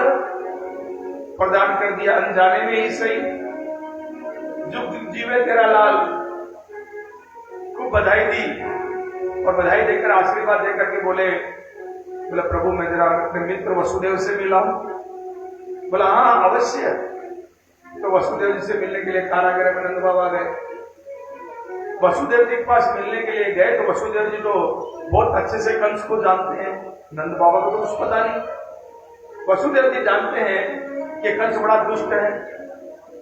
प्रदान कर दिया, अनजाने में ही सही। जुग जीवे तेरा लाल। खूब बधाई दी और बधाई देकर आशीर्वाद देकर के बोले, बोला प्रभु मैं जरा अपने मित्र वसुदेव से मिला हूं। बोला हाँ अवश्य। तो वसुदेव जी से मिलने के लिए कारागृह में नंद बाबा गए। वसुदेव जी के पास मिलने के लिए गए तो वसुदेव जी तो बहुत अच्छे से कंस को जानते हैं, नंद बाबा को तो कुछ पता नहीं। वसुदेव जी जानते हैं कि कंस बड़ा दुष्ट है,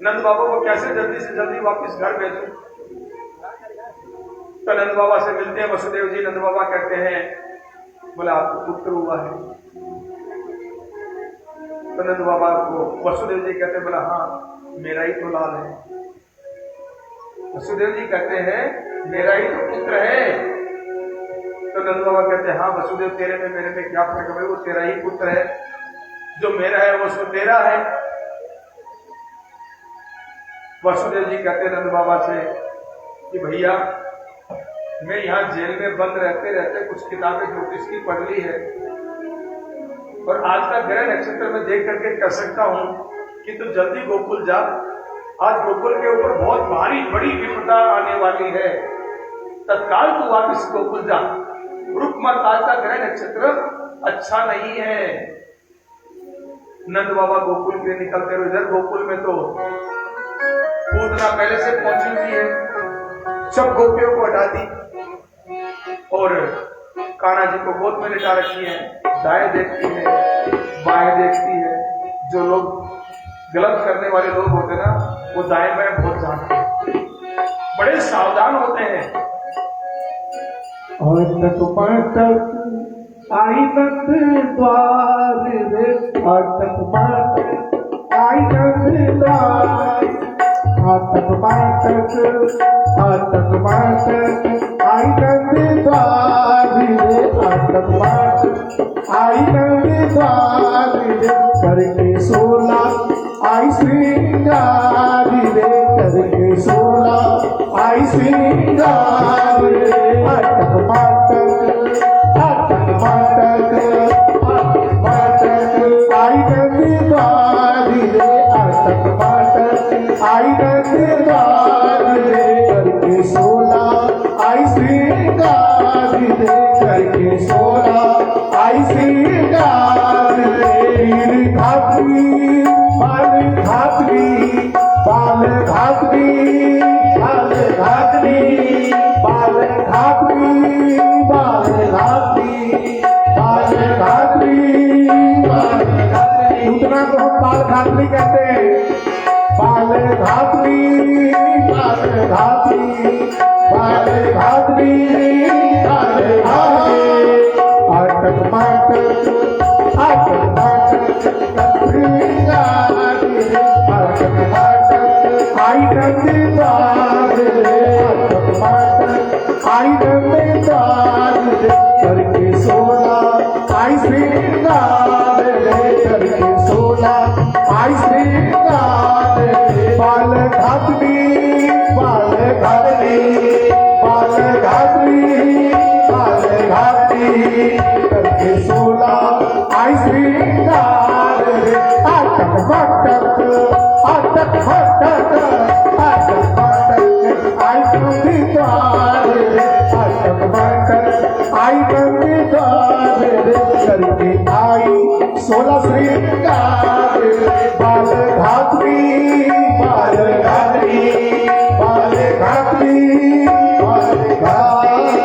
नंद बाबा को कैसे जल्दी से जल्दी वापस घर भेजूं। तो नंद बाबा से मिलते हैं वसुदेव जी। नंद बाबा कहते हैं, बोला आपको पुत्र हुआ है। तो नंद बाबा को वसुदेव जी कहते हैं, बोला हाँ मेरा ही तो लाल है। वसुदेव जी कहते हैं मेरा ही तो पुत्र है। तो नंद बाबा कहते हैं हाँ वसुदेव तेरे में मेरे में क्या फर्क है, वो तेरा ही पुत्र है, जो मेरा है वो उसको तेरा है। वसुदेव जी कहते हैं नंद बाबा से कि भैया मैं यहाँ जेल में बंद रहते रहते कुछ किताबें ज्योतिष की पढ़ ली है और आज का ग्रह नक्षत्र में देख करके कह सकता हूं कि तू जल्दी गोकुल जा। आज गोकुल के ऊपर बहुत भारी बड़ी विपदा आने वाली है, तत्काल तू वापस गोकुल जा, रुक मत, आज का ग्रह नक्षत्र अच्छा नहीं है। नंद बाबा गोकुल के निकलते हुए, इधर गोकुल में तो पूतना पहले से पहुंची हुई है, सब गोपियों को हटा दी और कान्हा जी को गोद में लिटा रखी है। दाएं देखती है बाएं देखती है। जो लोग गलत करने वाले लोग होते ना वो दाएं बाएं बहुत जानते हैं, बड़े सावधान होते हैं। और तक पाटक आई नंद द्वार रे, और तक पाटक आई नंद द्वार, आतक पाटक आई नंद द्वार रे, आतक पाटक आई नंद द्वार रे, करके 16 आई श्रृंगार रे, करके 16 आई श्रृंगार रे, आतक पाटक आई नंद द्वार रे, आतक पाटक आई नंद द्वार रे, करके 16 आई श्रृंगार रे, करके 16 आई श्रृंगार रे। बाल घातरी बाल घातरी बाल घातरी बाल घातरी बाल घातरी बाल घातरी बाल घातरी, उतना तो हम बाल घातरी कहते हैं। बाल घातरी बाल घातरी बाल घातरी बाल घातरी, आटक पाटक आटक पाटक श्रृंगार रे, आटक पाटक आई नंद द्वार रे, आटक पाटक आई नंद द्वार रे, करके 16 आई श्रृंगार रे, करके 16 आई श्रृंगार रे। बाल घातरी बाल घातरी बाल घातरी बाल घातरी, करके 16 आई श्रृंगार रे, आटक पाटक आटक पाटक आटक पाटक आई नंद द्वार रे, आटक पाटक आई नंद द्वार रे, करके आई 16 श्रृंगार रे। बाल घातरी बाल घातरी बाल घातरी बाल घातरी।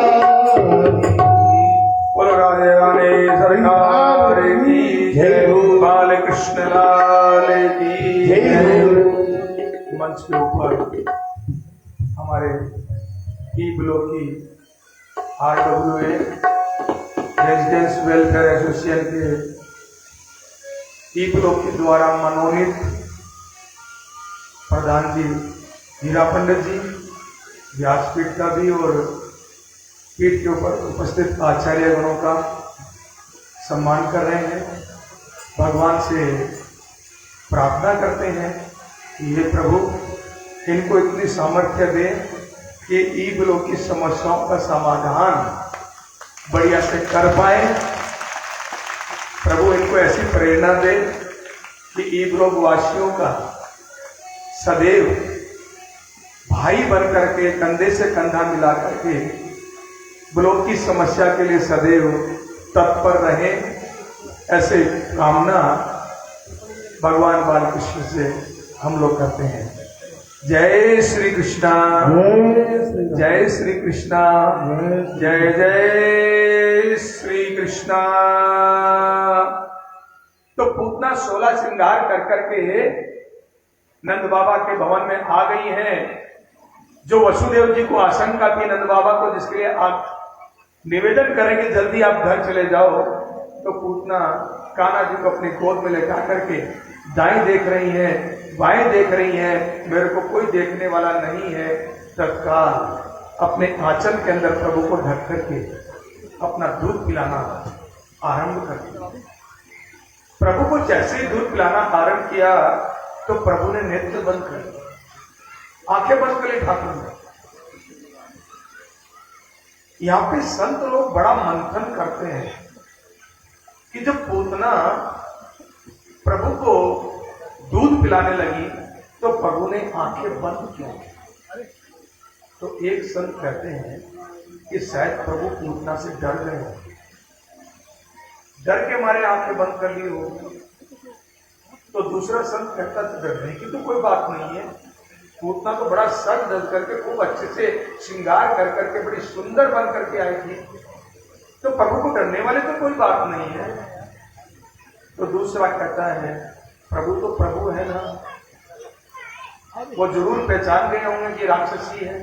बोलो राधे राधे सरकार की जय हो, बाल कृष्ण लाल की जय हो। मंच के ऊपर हमारे ई ब्लॉक की RWA रेजिडेंस वेलफेयर एसोसिएशन के ई ब्लॉक के द्वारा मनोनीत प्रधान जी हीरा पंडित जी व्यासपीठ का भी और पीठ के ऊपर उपस्थित आचार्य गणों का सम्मान कर रहे हैं। भगवान से प्रार्थना करते हैं कि ये प्रभु इनको इतनी सामर्थ्य दे कि ई ब्लॉक की समस्याओं का समाधान बढ़िया से कर पाए। प्रभु इनको ऐसी प्रेरणा दे कि ई ब्लॉक वासियों का सदैव भाई बन करके कंधे से कंधा मिला करके ब्लॉक की समस्या के लिए सदैव तत्पर रहे, ऐसे कामना भगवान बालकृष्ण से हम लोग करते हैं। जय श्री कृष्णा, जय श्री कृष्णा, जय जय श्री कृष्णा। तो पूतना 16 श्रृंगार कर करके नंद बाबा के भवन में आ गई हैं। जो वसुदेव जी को आशंका थी नंद बाबा को, जिसके लिए आप निवेदन करेंगे जल्दी आप घर चले जाओ, तो पूतना कान्हा जी को अपनी गोद में लेटा करके दाएं देख रही है, बाएं देख रही है, मेरे को कोई देखने वाला नहीं है। तत्काल अपने आंचल के अंदर प्रभु को ढक करके अपना दूध पिलाना आरंभ कर दिया। प्रभु को जैसे ही दूध पिलाना आरंभ किया तो प्रभु ने नेत्र बंद कर दिया, आंखें बंद कर ली ठाकुर ने। यहां पे संत लोग बड़ा मंथन करते हैं कि जब पूतना प्रभु को दूध पिलाने लगी तो प्रभु ने आंखें बंद क्यों? तो एक संत कहते हैं कि शायद प्रभु पूतना से डर गए हो, डर के मारे आंखें बंद कर ली हो। तो दूसरा संत कहता है डरने की तो कोई बात नहीं है, पूतना तो बड़ा सज धज करके खूब अच्छे से श्रृंगार कर करके बड़ी सुंदर बन करके आई थी, तो प्रभु को डरने वाले तो कोई बात नहीं है। तो दूसरा कहता है प्रभु तो प्रभु है ना, वो जरूर पहचान गए होंगे कि राक्षसी है।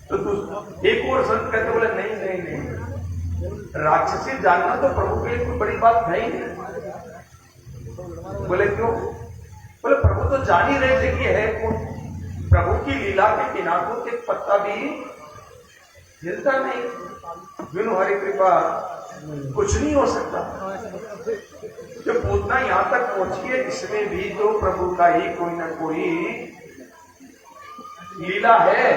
तो एक और संत कहते बोले नहीं नहीं नहीं, राक्षसी जानना तो प्रभु के लिए कोई बड़ी बात है ही नहीं। बोले क्यों? बोले प्रभु तो जान ही रहे थे कि है कौन। प्रभु की लीला के बिना तो एक पत्ता भी हिलता नहीं, बिनु हरि कृपा कुछ नहीं हो सकता। जब पूतना यहां तक पहुंची है, इसमें भी तो प्रभु का ही कोई ना कोई लीला है।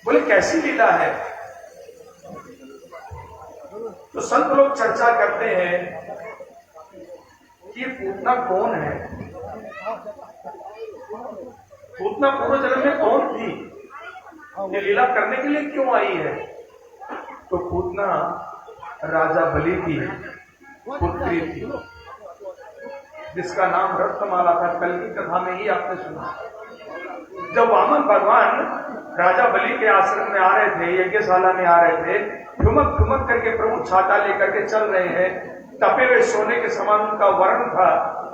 बोले कैसी लीला है? तो संत लोग चर्चा करते हैं कि ये पूतना कौन है, पूतना पूर्व जन्म में कौन थी, ये लीला करने के लिए क्यों आई है? तो पूतना राजा बलि की पुत्री थी, जिसका नाम रत्नमाला था। कल की कथा में ही आपने सुना। जब वामन भगवान राजा बलि के आश्रम में आ रहे थे, यज्ञशाला में आ रहे थे, ठुमक ठुमक करके प्रभु छाता लेकर के चल रहे हैं। तपे हुए सोने के समान उनका वर्ण था,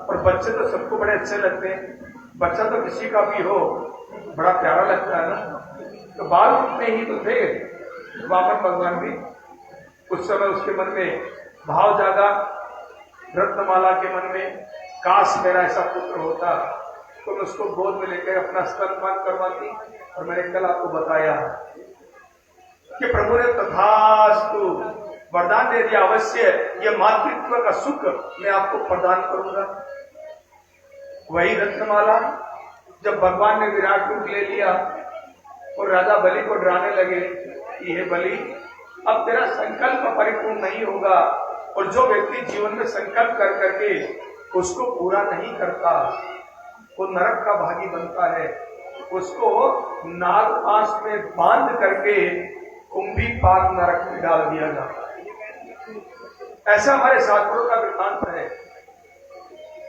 और बच्चे तो सबको बड़े अच्छे लगते हैं। बच्चा तो किसी का भी हो बड़ा प्यारा लगता है ना। तो बाल उतने ही तो थे वामन भगवान भी। उस समय उसके मन में भाव जागा, रत्नमाला के मन में, काश मेरा ऐसा पुत्र होता तो मैं उसको गोद में लेकर अपना स्तनपान करवाती। और मैंने कल आपको बताया कि प्रभु ने तथास्तु वरदान दे दिया, अवश्य यह मातृत्व का सुख मैं आपको प्रदान करूंगा। वही रत्नमाला जब भगवान ने विराट रूप ले लिया और राजा बलि को डराने लगे कि हे बलि, अब तेरा संकल्प परिपूर्ण नहीं होगा, और जो व्यक्ति जीवन में संकल्प कर करके उसको पूरा नहीं करता वो नरक का भागी बनता है। उसको नाग पास में बांध करके कुंभी पाक नरक में डाल दिया जाता है। ऐसा हमारे शास्त्रों का वृत्तांत है।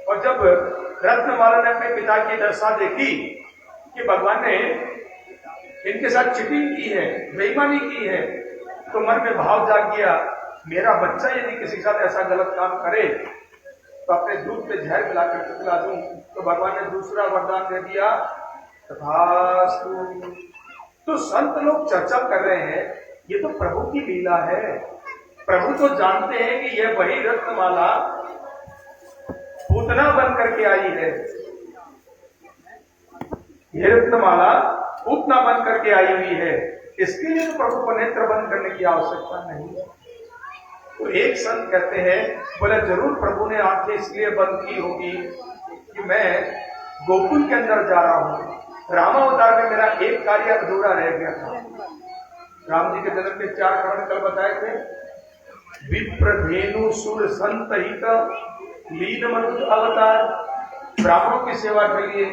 और जब रत्नमाला ने अपने पिता की दशा देखी कि भगवान ने इनके साथ चीटिंग की है, बेईमानी की है, तो मन में भाव जाग गया, मेरा बच्चा यदि किसी के साथ ऐसा गलत काम करे तो अपने दूध पे जहर मिला करके पिला दूं। तो भगवान ने दूसरा वरदान दे दिया, तथास्तु। तो संत लोग चर्चा कर रहे हैं ये तो प्रभु की लीला है। प्रभु तो जानते हैं कि यह वही रत्नमाला पूतना बन करके आई है, यह रत्नमाला पूतना बन करके आई हुई है। इसके लिए तो प्रभु को नेत्र बंद करने की आवश्यकता नहीं। तो एक संत कहते हैं, बोले जरूर प्रभु ने आंखें इसलिए बंद की होगी कि मैं गोकुल के अंदर जा रहा हूं। रामावतार में मेरा एक कार्य अधूरा रह गया था। राम जी के जन्म के 4 कारण कल बताए थे। विप्र धेनु सुर संत हित लीन मनुष्य अवतार, ब्राह्मणों की सेवा के लिए,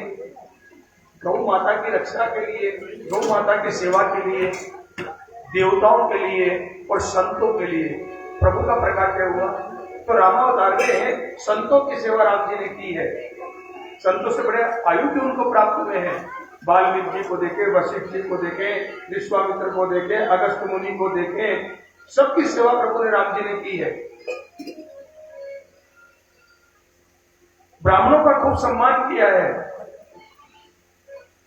गौ माता की रक्षा के लिए, गौ माता की सेवा के लिए, देवताओं के लिए और संतों के लिए प्रभु का प्रकाट्य हुआ। तो रामावतार में संतों की सेवा राम जी ने की है। संतों से बड़े आयु के उनको प्राप्त हुए हैं। वाल्मीकि जी को देखे, वशिष्ठ जी को देखे, विश्वामित्र को देखे, अगस्त मुनि को देखे, सबकी सेवा प्रभु ने राम जी ने की है। ब्राह्मणों का खूब सम्मान किया है,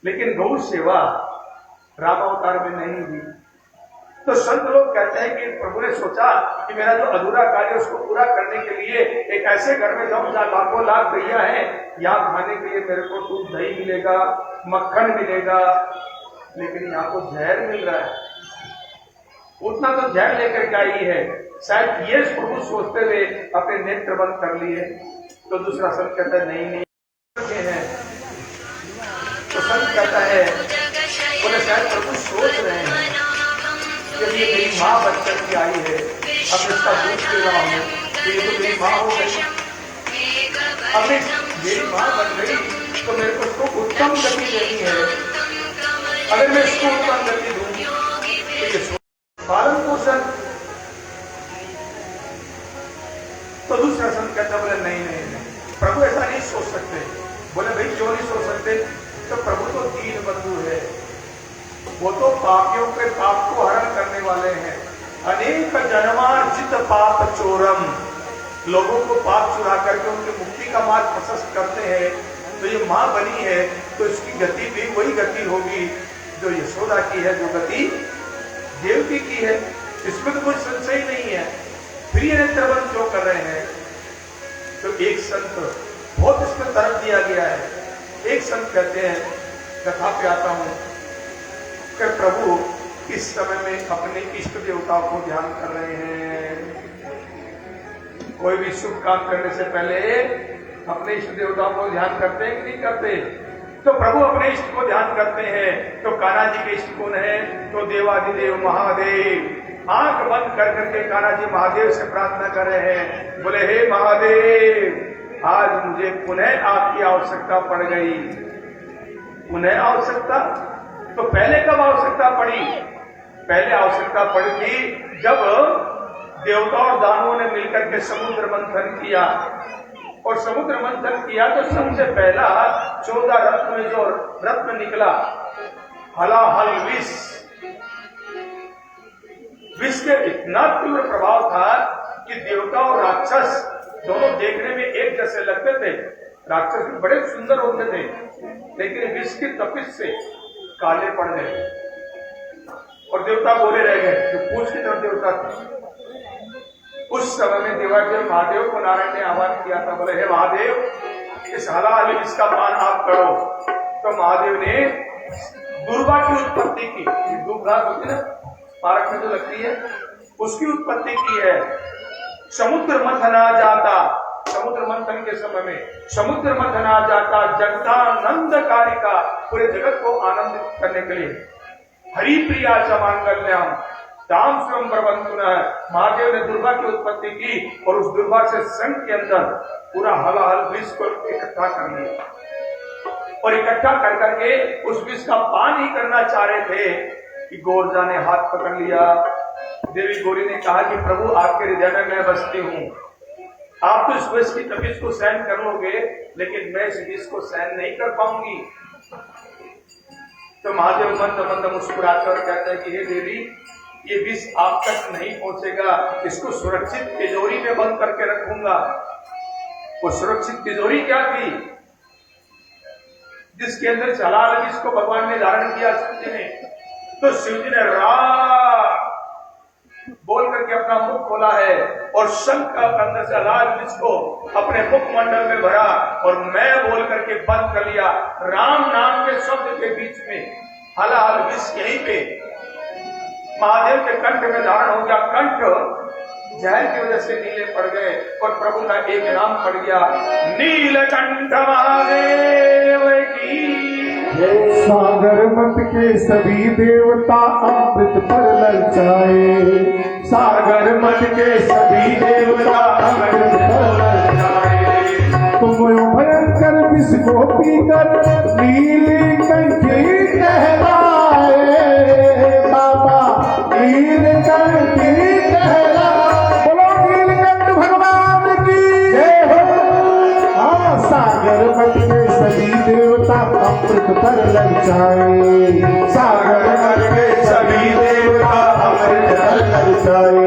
लेकिन गौ सेवा रामावतार में नहीं हुई। तो संत लोग कहते हैं कि प्रभु ने सोचा कि मेरा जो अधूरा कार्य है उसको पूरा करने के लिए एक ऐसे घर में जाऊं जहां लाखों लाख गैया है, यहाँ खाने के लिए मेरे को दूध दही मिलेगा, मक्खन मिलेगा, लेकिन यहाँ को जहर मिल रहा है। उतना तो जहर लेकर के आई है। शायद ये प्रभु सोचते हुए अपने नेत्र बंद कर लिए। तो दूसरा संत कहता है नहीं है। तो संत कहता है बोले शायद प्रभु सोच रहे हैं कि ये मेरी माँ बचकर के आई है, अब इसका दूध पी रहा हूँ तो ये तो मेरी माँ हो गई। अब मेरी माँ बन गई तो मेरे को उसको उत्तम गति देनी है। अगर मैं इसको उत्तम गति दूँ तो ये पालन पोषण। तो दूसरा संत कहता बोले नहीं, प्रभु ऐसा नहीं सोच सकते। बोले भाई क्यों नहीं सोच सकते? तो प्रभु तो दीन बंधु है, वो तो पापियों के पाप को हरण करने वाले हैं। अनेक जन्मार्जित पाप चोरम, लोगों को पाप चुरा करके उनकी मुक्ति का मार्ग प्रशस्त करते हैं। तो ये माँ बनी है तो इसकी गति भी वही गति होगी जो यशोदा की है, जो गति देवकी की है। इसमें तो कोई संशय नहीं है। फिर ये नेत्रबंध क्यों कर रहे हैं? तो एक संत बहुत इसमें तरफ दिया गया है। एक संत कहते हैं कथा पे आता हूं कि प्रभु इस समय में अपने इष्ट देवताओं को ध्यान कर रहे हैं। कोई भी शुभ काम करने से पहले अपने इष्ट देवताओं को ध्यान करते हैं कि नहीं करते? तो प्रभु अपने इष्ट को ध्यान करते हैं। तो कान्हा जी के इष्ट कौन है? तो देवादिदेव महादेव। आंख बंद कर करके कान्हा जी महादेव से प्रार्थना कर रहे हैं। बोले हे महादेव, आज मुझे पुनः आपकी आवश्यकता पड़ गई। पुनः आवश्यकता? तो पहले कब आवश्यकता पड़ी? पहले आवश्यकता पड़ी थी जब देवता और दानवों ने मिलकर के समुद्र मंथन किया। और समुद्र मंथन किया तो सबसे पहला 14 रत्न में जो रत्न निकला, हलाहल विष। विष के इतना तीव्र प्रभाव था कि देवता और राक्षस दोनों देखने में एक जैसे लगते थे। राक्षस भी बड़े सुंदर होते थे, लेकिन विष की तपिश से काले पड़ गए और देवता बोले रह गए। जो पूछ की तरफ देवता थे, उस समय में देवादेव महादेव को नारायण ने आह्वान किया था। बोले हे महादेव, इस हलाहल विष का पान आप करो। तो महादेव ने दुर्वा की उत्पत्ति की। दुर्वा होती है ना, पारक में जो लगती है, उसकी उत्पत्ति की है। समुद्र मंथना जाता, समुद्र मंथन के समय में समुद्र मंथना जाता जगदानंदकारिका, पूरे जगत को आनंदित करने के लिए। हरि प्रिया च मांगल्यम दाम स्वयं प्रबंधन। महादेव ने दुर्गा की उत्पत्ति की और उस दुर्गा से संघ के अंदर पूरा हलाहल विष को इकट्ठा कर लिया। और इकट्ठा कर करके उस विष का पान ही करना चाह रहे थे कि गोरजा ने हाथ पकड़ लिया। देवी गौरी ने कहा कि प्रभु आपके हृदय में मैं बसती हूँ, आप तो इस विष की तपिश को सहन कर लोगे, लेकिन मैं इस विष को सहन नहीं कर पाऊंगी। तो महादेव मंद मंद मुस्कुराते और कहते हैं कि हे देवी, ये विष आप तक नहीं पहुंचेगा, इसको सुरक्षित तिजोरी में बंद करके रखूंगा। वो सुरक्षित तिजोरी क्या थी? जिसके अंदर हलाहल विष को भगवान ने धारण किया शिव जी ने। तो शिव जी ने रा बोल करके अपना मुख खोला है और शंख का अंदर से हलाहल विष को अपने मुख मंडल में भरा और मैं बोल करके बंद कर लिया। राम नाम के शब्द के बीच में हलाहल विष यहीं पे महादेव के कंठ में धारण हो गया। कंठ जहर की वजह से नीले पड़ गए और प्रभु का एक नाम पड़ गया, नीलकंठ महादेव की। सागर मत के सभी देवता अमृत पर ललचाए, सागर मत के सभी देवता अमृत पर ललचाए। तुम भयंकर किसको पीकर नीलकंठी कहलाए बाबा नीलकंठी कहलाए। बोलो नीलकंठ भगवान की जय हो। हाँ सागर मठ में सभी देवता अमृत पर ललचाए, सागर मठ में सभी देवता अमृत पर ललचाए।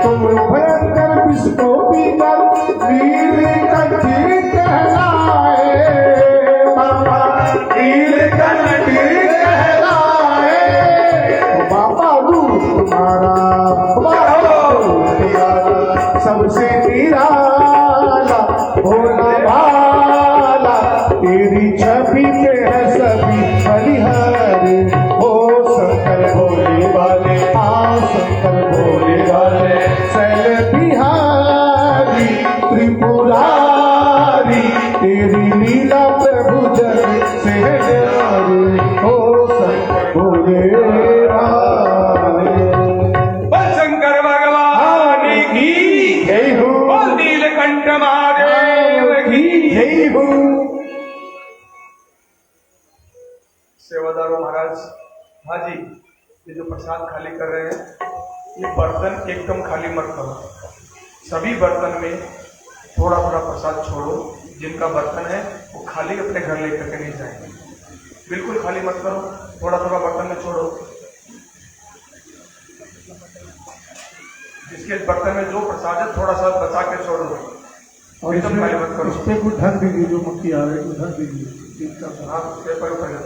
तुम भयंकर किसको पीकर नीलकंठी कहलाए बाबा नीलकंठी कहलाए। बाबा रूप तुम्हारा सबसे निराला भोला भाला, तेरी छवि में है सभी बलिहारी। ओ शंकर भोले वाले, हाँ शंकर भोले वाले, शैल बिहारी त्रिपुरारी, तेरी लीला प्रभु जग से न्यारी। ओ शंकर भोले वाले। बोल शंकर भगवान की जय हो, बोल नीलकंठ महादेव की जय हो। सेवादारों महाराज, हाँ जी, ये जो प्रसाद खाली कर रहे हैं, ये बर्तन एकदम खाली मत करो। सभी बर्तन में थोड़ा थोड़ा प्रसाद छोड़ो। जिनका बर्तन है वो खाली अपने घर लेकर के नहीं जाएंगे। बिल्कुल खाली मत करो, थोड़ा थोड़ा बर्तन में छोड़ो। जिसके बर्तन में जो प्रसाद है थोड़ा सा बचा के छोड़ो, और एकदम खाली मत करो। इस पे कुछ धन दीजिए, जो मक्खी आ रही है धन दीजिए। हाँ, पेपर उठा लो।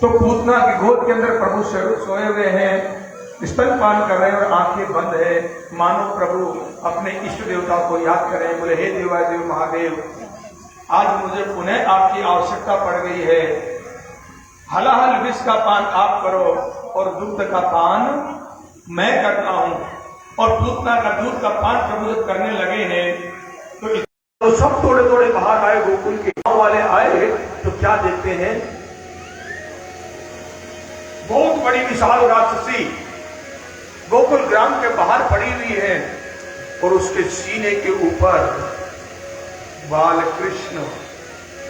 तो पूतना की गोद के अंदर प्रभु सोए हुए हैं, स्तनपान कर रहे हैं और आंखें बंद है, मानो प्रभु अपने इष्ट देवता को याद करें। बोले हे देवादेव महादेव, आज मुझे पुनः आपकी आवश्यकता पड़ गई है। हलाहल विष का पान आप करो और दूध का पान मैं करता हूं। और पूतना का दूध का पान प्रभु जब करने लगे हैं तो सब थोड़े थोड़े बाहर आए। गोकुल के गांव वाले आए तो क्या देखते हैं, बहुत बड़ी विशाल राक्षसी गोकुल ग्राम के बाहर पड़ी हुई है और उसके सीने के ऊपर बाल कृष्ण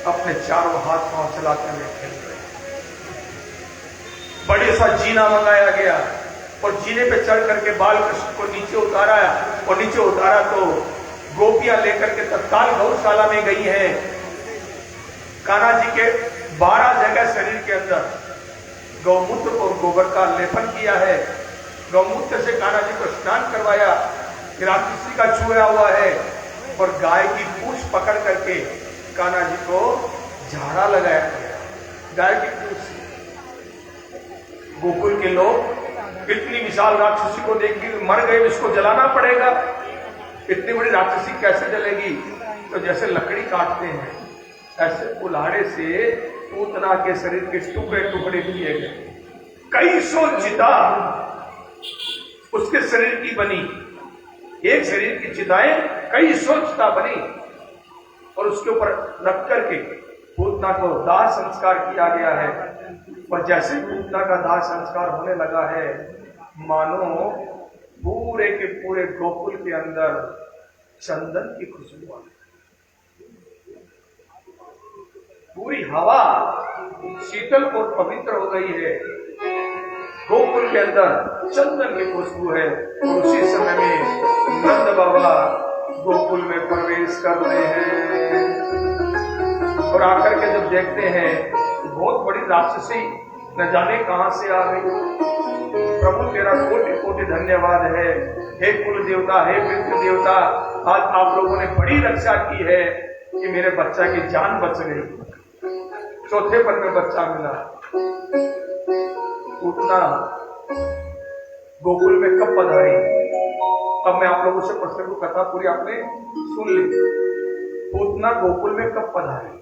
अपने चारों हाथ पांव चलाते हुए खेल रहे हैं। बड़े सा जीना मंगाया गया और जीने पे चढ़ करके बाल कृष्ण को नीचे उतारा और नीचे उतारा तो गोपियां लेकर के तत्काल गौशाला में गई हैं। कान्हा जी के 12 जगह शरीर के अंदर गौमूत्र और गोबर का लेपन किया है। गौमूत्र से कान्हा जी को स्नान करवाया, राक्षसी का छुआ हुआ है और गाय की पूंछ पकड़ करके कान्हा जी को झाड़ा लगाया गया। गाय की पूंछ से गोकुल के लोग इतनी विशाल राक्षसी को देख के मर गए, इसको जलाना पड़ेगा। इतनी बड़ी राक्षसी कैसे जलेगी? तो जैसे लकड़ी काटते हैं ऐसे कुल्हाड़े से पूतना के शरीर के टुकड़े टुकड़े किए गए। कई सौ चिता उसके शरीर की बनी। एक शरीर की चिताएं कई सौ चिता बनी और उसके ऊपर रख करके पूतना को दाह संस्कार किया गया है। और जैसे पूतना का दाह संस्कार होने लगा है, मानो पूरे के पूरे गोकुल के अंदर चंदन की खुशबू आ गई। पूरी हवा शीतल और पवित्र हो गई है। गोकुल के अंदर चंदन की खुशबू है। और उसी समय में नंद बाबा गोकुल में प्रवेश कर रहे हैं और आकर के जब देखते हैं बहुत बड़ी राक्षसी न जाने कहां से आ गई। प्रभु तेरा कोटि कोटि धन्यवाद है। हे कुल देवता, हे पितृ देवता, आज आप लोगों ने बड़ी रक्षा की है कि मेरे बच्चा की जान बच गई। चौथे पल में बच्चा मिला। पूतना गोकुल में कब पधारी? अब मैं आप लोगों से प्रश्न को कथा पूरी आपने सुन ली। पूतना गोकुल में कब पधारी?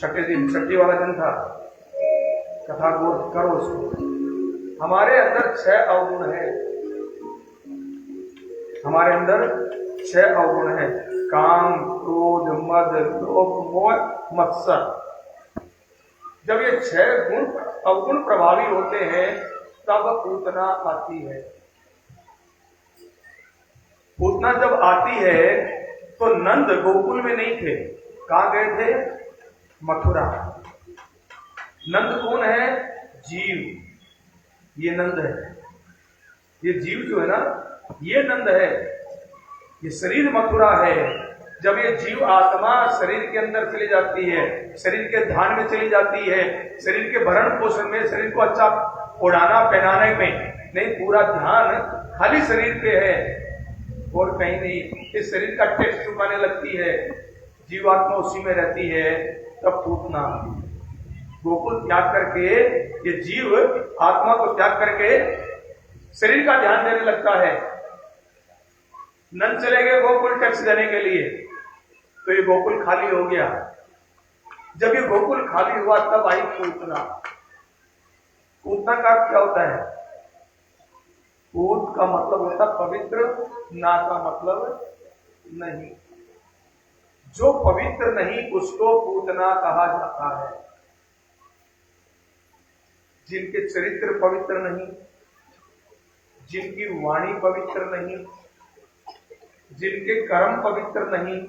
छठे दिन, छठी वाला दिन था। कथा को करो उसको। हमारे अंदर 6 अवगुण है। हमारे अंदर 6 अवगुण है। काम, क्रोध, मद, लोभ, मोह, मत्सर। जब ये 6 गुण अवगुण प्रभावी होते हैं तब पूतना आती है। पूतना जब आती है तो नंद गोकुल में नहीं थे, कहां गए थे? मथुरा। नंद कौन है? जीव। ये नंद है, ये जीव जो है ना, ये नंद है। ये शरीर मथुरा है। जब ये जीव आत्मा शरीर के अंदर चली जाती है, शरीर के ध्यान में चली जाती है, शरीर के भरण पोषण में, शरीर को अच्छा उड़ाना पहनाने में, नहीं, पूरा ध्यान खाली शरीर पे है और कहीं नहीं, इस शरीर का टेस्ट चुकाने लगती है, जीवात्मा उसी में रहती है, तब पूतना। गोकुल त्याग करके ये जीव आत्मा को त्याग करके शरीर का ध्यान देने लगता है। नंद चले गए गोकुल टैक्स देने के लिए, तो ये गोकुल खाली हो गया। जब ये गोकुल खाली हुआ तब आई पूतना। पूतना का क्या होता है? पूत का मतलब होता पवित्र, ना का मतलब नहीं। जो पवित्र नहीं उसको पूतना कहा जाता है। जिनके चरित्र पवित्र नहीं, जिनकी वाणी पवित्र नहीं, जिनके कर्म पवित्र नहीं,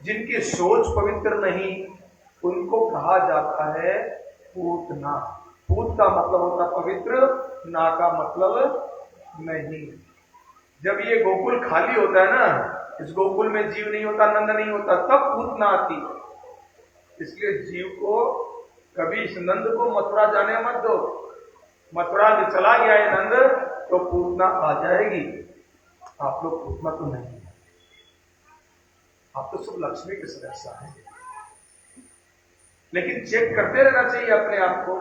जिनकी सोच पवित्र नहीं, उनको कहा जाता है पूतना। पूत का मतलब होता पवित्र, ना का मतलब नहीं। जब ये गोकुल खाली होता है ना, इस गोकुल में जीव नहीं होता, नंद नहीं होता, तब पूतना आती है। इसलिए जीव को कभी इस नंद को मथुरा जाने मत दो। मथुरा में चला गया ये नंद तो पूतना आ जाएगी। आप लोग पूतना तो नहीं है, आप तो सब लक्ष्मी के सदस्य हैं। लेकिन चेक करते रहना चाहिए अपने आप को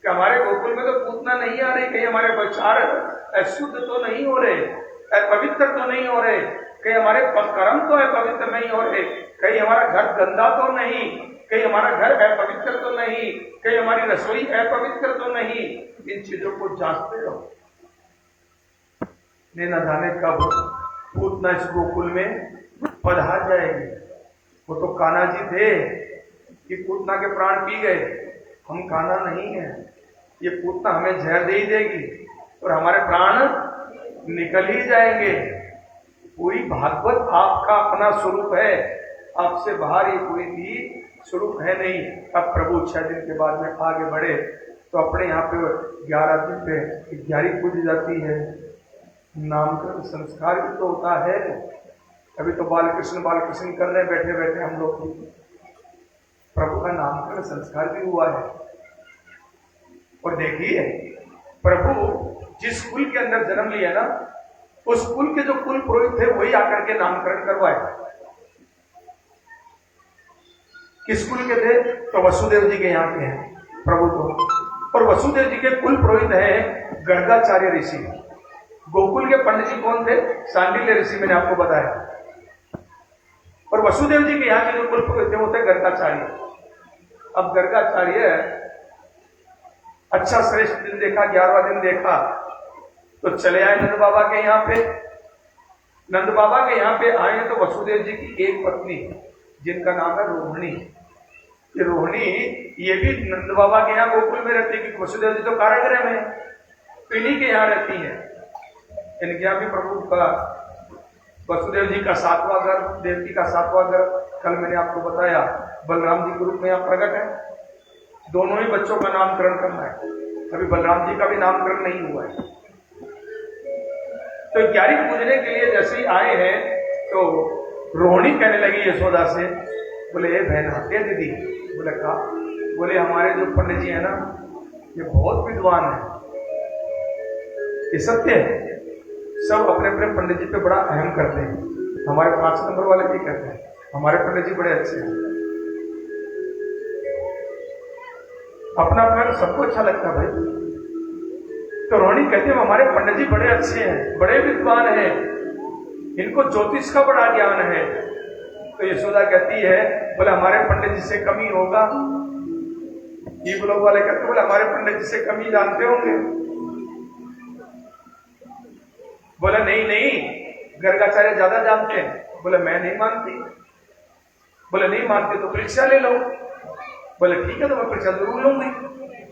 कि हमारे गोकुल में तो पूतना नहीं आ रही, कहीं हमारे विचार अशुद्ध तो नहीं हो रहे, अपवित्र तो नहीं हो रहे, कहीं हमारे कर्म तो अपवित्र नहीं हो रहे, कहीं हमारा घर गंदा तो नहीं, कहीं हमारा घर अपवित्र तो नहीं, कहीं हमारी रसोई अपवित्र तो नहीं। इन चीजों को जांचते रहो। न जाने कब पूतना इस गोकुल में पधार जाएगी। वो तो कान्हा जी थे कि पूतना के प्राण पी गए, हम कान्हा नहीं है। ये पूतना हमें जहर दे ही देगी और हमारे प्राण निकल ही जाएंगे। पूरी भागवत आपका अपना स्वरूप है, आपसे बाहर ये कोई भी स्वरूप है नहीं। अब प्रभु 6 दिन के बाद में आगे बढ़े तो अपने यहाँ पे 11 दिन पे 11 पूजी जाती है। नामकरण संस्कार भी तो होता है। अभी तो बालकृष्ण कर रहे बैठे बैठे हम लोग, प्रभु का नामकरण संस्कार भी हुआ है। और देखिए, प्रभु जिस कुल के अंदर जन्म लिया ना, उस कुल के जो कुल पुरोहित थे वही आकर के नामकरण करवाए। किस कुल के थे? तो वसुदेव जी के यहाँ के हैं प्रभु तो। और वसुदेव जी के कुल पुरोहित है गर्गाचार्य ऋषि। गोकुल के पंडित जी कौन थे? सांडिल्य ऋषि, मैंने आपको बताया। और वसुदेव जी के यहाँ के जो कुल पुरोहित थे वो थे गर्गाचार्य। अब गर्गाचार्य अच्छा श्रेष्ठ दिन देखा, 11वां दिन देखा तो चले आए नंद बाबा के यहाँ पे। नंद बाबा के यहाँ पे आए तो वसुदेव जी की एक पत्नी जिनका नाम है रोहिणी। ये रोहिणी ये भी नंद बाबा के यहाँ गोकुल में रहती है, क्योंकि वसुदेव जी तो कारागृह में, तो इन्हीं के यहाँ रहती है। इनके यहाँ भी प्रभु का, वसुदेव जी का 7वां गर्भ, देवकी का 7वां गर्भ, कल मैंने आपको बताया बलराम जी के रूप में यहाँ प्रकट है। दोनों ही बच्चों का नामकरण करना है। अभी बलराम जी का भी नामकरण नहीं हुआ है। तो 11 पूजने के लिए जैसे ही आए हैं तो रोहिणी कहने लगी यशोदा से, बोले ये बहन हत्या दीदी। बोले कहा? बोले हमारे जो पंडित जी है ना, ये बहुत विद्वान है। ये सत्य है, सब अपने अपने पंडित जी पे बड़ा अहम करते हैं। हमारे 5 नंबर वाले भी कहते हैं हमारे पंडित जी बड़े अच्छे हैं। अपना अपना सबको अच्छा लगता है भाई। तो रोहिणी कहते हैं हमारे पंडित जी बड़े अच्छे हैं, बड़े विद्वान हैं, इनको ज्योतिष का बड़ा ज्ञान है। तो यशोदा कहती है, बोले हमारे पंडित जी से कमी होगा। ये लोग वाले कहते बोले हमारे पंडित जी से कमी जानते होंगे। बोले नहीं नहीं, गर्गाचार्य ज्यादा जानते हैं। बोले मैं नहीं मानती। बोले नहीं मानते तो परीक्षा ले लो। बोले ठीक है, तो मैं परीक्षा जरूर लूंगी,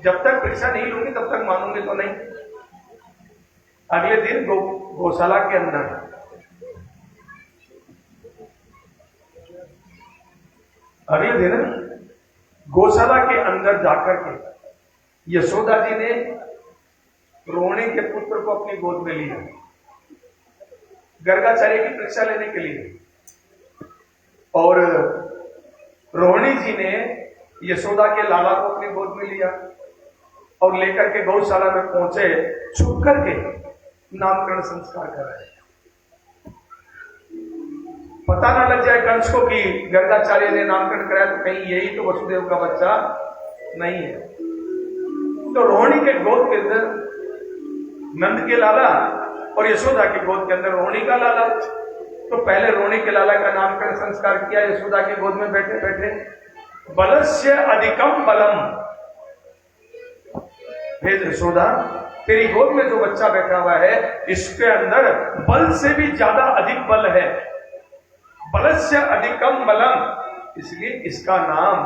जब तक परीक्षा नहीं लूंगी तब तक मानूंगी तो नहीं। अगले दिन गौशाला के अंदर जाकर के यशोदा जी ने रोहिणी के पुत्र को अपनी गोद में लिया गर्गाचार्य की परीक्षा लेने के लिए, और रोहिणी जी ने यशोदा के लाला को अपनी गोद में लिया और लेकर के गौशाला में पहुंचे, छुप करके नामकरण संस्कार कर रहे हैं। पता ना लग जाए कंस को कि गर्गाचार्य ने नामकरण कराया, तो कहीं यही तो वसुदेव का बच्चा नहीं है। तो रोहिणी के गोद के अंदर नंद के लाला और यशोदा के गोद के अंदर रोहिणी का लाला। तो पहले रोहिणी के लाला का नामकरण संस्कार किया यशोदा की गोद में बैठे बैठे। बलस्य अधिकम बलम, हे यशोदा तेरी गोद में जो बच्चा बैठा हुआ है इसके अंदर बल से भी ज्यादा अधिक बल है। बलस्य अधिकम बलम, इसलिए इसका नाम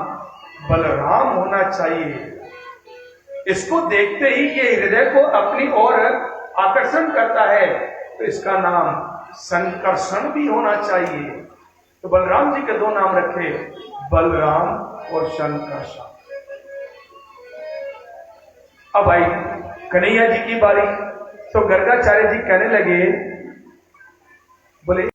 बलराम होना चाहिए। इसको देखते ही ये हृदय को अपनी ओर आकर्षण करता है, तो इसका नाम संकर्षण भी होना चाहिए। तो बलराम जी के दो नाम रखे, बलराम और संकर्षण। अब आई कन्हैया जी की बारी। तो गर्गाचार्य जी कहने लगे, बोले